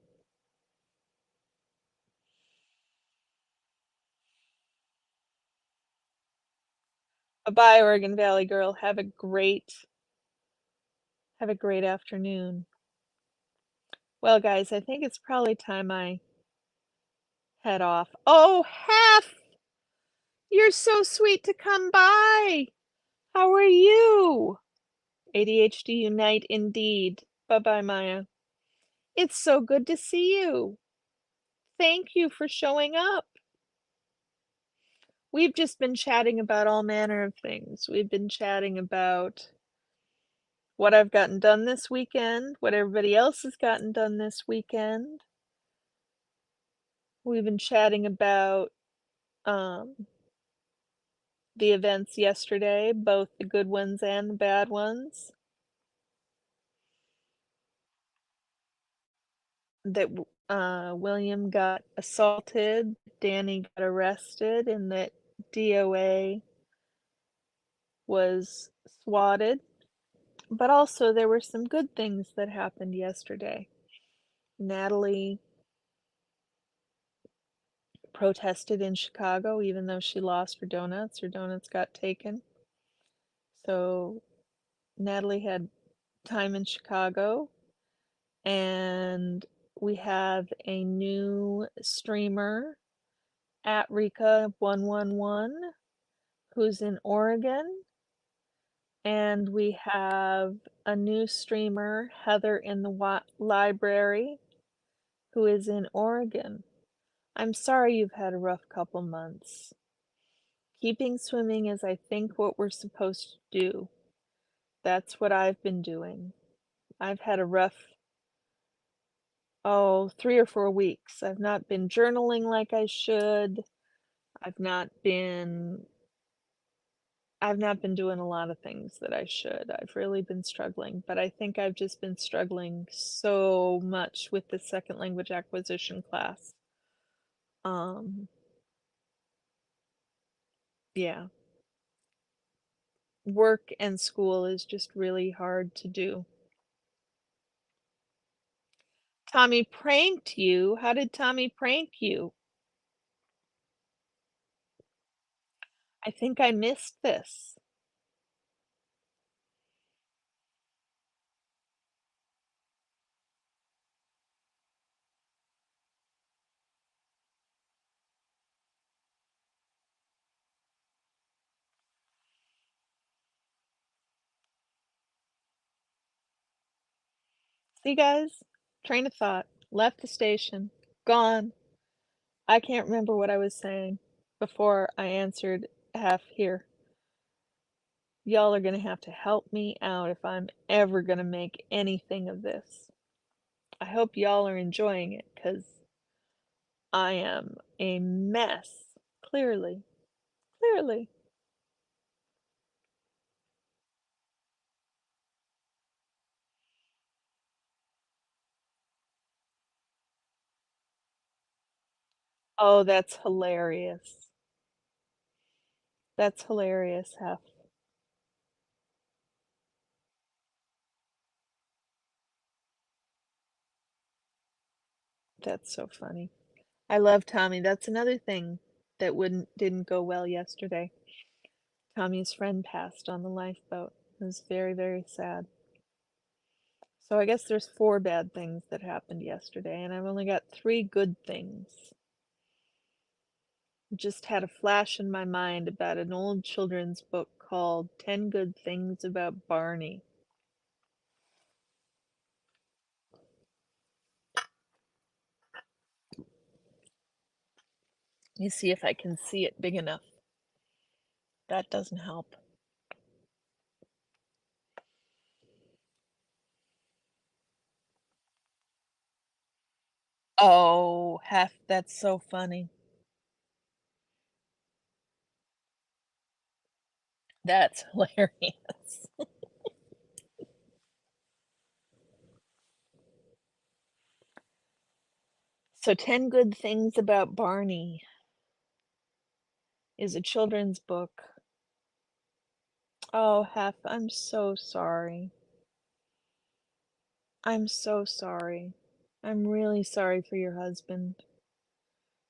Bye-bye, Oregon Valley girl. Have a great afternoon. Well, guys, I think it's probably time I head off. Oh, Hef! You're so sweet to come by. How are you? ADHD unite indeed. Bye-bye, Maya. It's so good to see you. Thank you for showing up. We've just been chatting about all manner of things. We've been chatting about what I've gotten done this weekend, what everybody else has gotten done this weekend. We've been chatting about the events yesterday, both the good ones and the bad ones. That William got assaulted, Danny got arrested, and that DOA was swatted. But also, there were some good things that happened yesterday. Natalie protested in Chicago even though she lost her donuts. Her donuts got taken. So Natalie had time in Chicago, and we have a new streamer at Rika 111 who's in Oregon, and we have a new streamer, Heather in the library, who is in Oregon. I'm sorry you've had a rough couple months. Keeping swimming is, I think, what we're supposed to do. That's what I've been doing. I've had a rough, 3 or 4 weeks. I've not been journaling like I should. I've not been I've not been doing a lot of things that I should. I've really been struggling, but I think I've just been struggling so much with the second language acquisition class. Um, yeah. Work and school is just really hard to do. Tommy pranked you? How did Tommy prank you? I think I missed this. See, guys? Train of thought. Left the station. Gone. I can't remember what I was saying before I answered half here. Y'all are gonna have to help me out if I'm ever gonna make anything of this. I hope y'all are enjoying it, 'cause I am a mess. Clearly. Clearly. Oh, that's hilarious. That's hilarious, Hef. That's so funny. I love Tommy. That's another thing that didn't go well yesterday. Tommy's friend passed on the lifeboat. It was very, very sad. So I guess there's 4 bad things that happened yesterday, and I've only got 3 good things. Just had a flash in my mind about an old children's book called 10 Good Things About Barney. Let me see if I can see it big enough. That doesn't help. Oh, that's so funny. That's hilarious. So 10 Good Things About Barney is a children's book. Oh, I'm so sorry. I'm so sorry. I'm really sorry for your husband.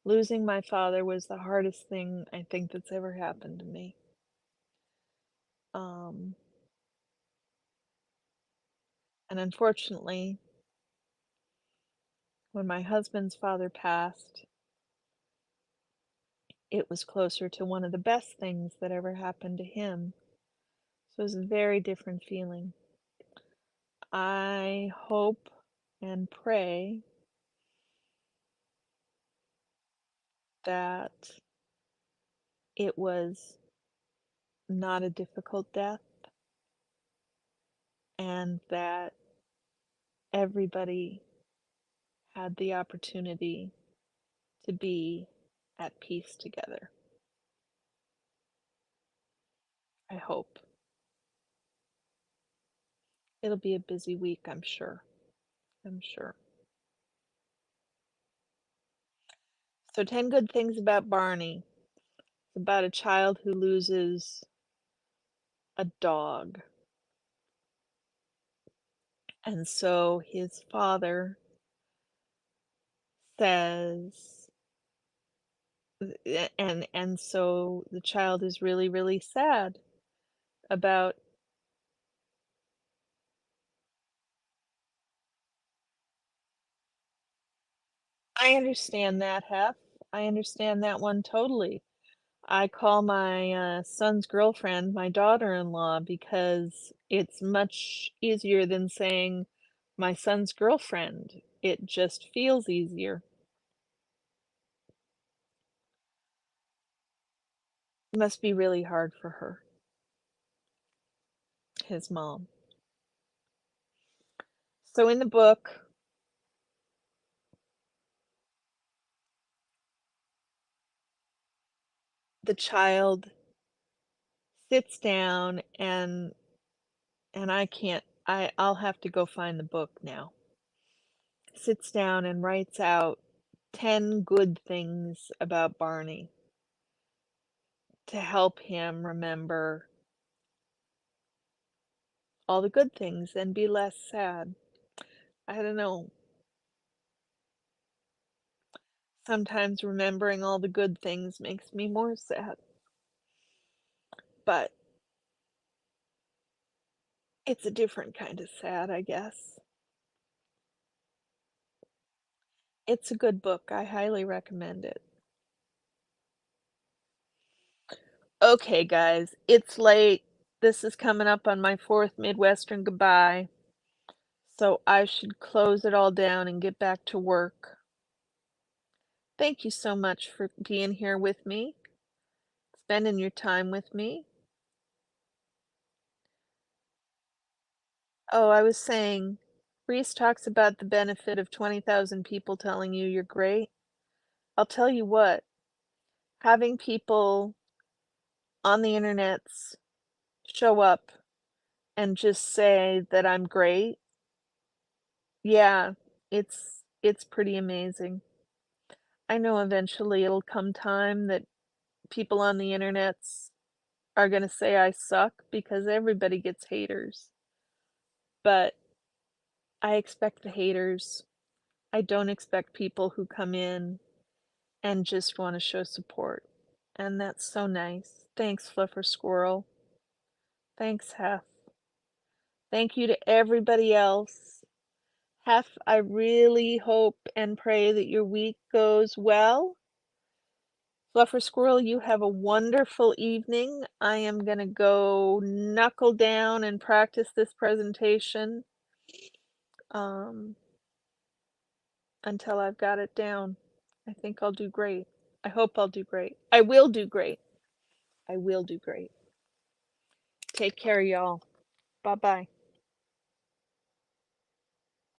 Losing my father was the hardest thing I think that's ever happened to me. Um, and unfortunately, when my husband's father passed, it was closer to one of the best things that ever happened to him. So it was a very different feeling. I hope and pray that it was not a difficult death and that everybody had the opportunity to be at peace together. I hope. It'll be a busy week, I'm sure. I'm sure. So, 10 Good Things About Barney. It's about a child who loses a dog. And so his father says, And so the child is really, really sad about. I understand that, Hef. I understand that one totally. I call my, son's girlfriend my daughter-in-law because it's much easier than saying my son's girlfriend. It just feels easier. Must be really hard for her, his mom. So in the book, the child sits down and I'll have to go find the book now. Sits down and writes out 10 good things about Barney to help him remember all the good things and be less sad. I don't know. Sometimes remembering all the good things makes me more sad, but it's a different kind of sad, I guess. It's a good book. I highly recommend it. Okay, guys, it's late. This is coming up on my fourth Midwestern goodbye, so I should close it all down and get back to work. Thank you so much for being here with me, spending your time with me. Oh, I was saying, Reese talks about the benefit of 20,000 people telling you you're great. I'll tell you what, having people on the internets show up and just say that I'm great, yeah, it's pretty amazing. I know eventually it'll come time that people on the internets are gonna say I suck because everybody gets haters. But I expect the haters. I don't expect people who come in and just want to show support. And that's so nice. Thanks, Fluffer Squirrel. Thanks, Hef. Thank you to everybody else. Hef, I really hope and pray that your week goes well. Fluffer Squirrel, you have a wonderful evening. I am going to go knuckle down and practice this presentation um, until I've got it down. I think I'll do great. I hope I'll do great. I will do great. I will do great. Take care, y'all. Bye bye.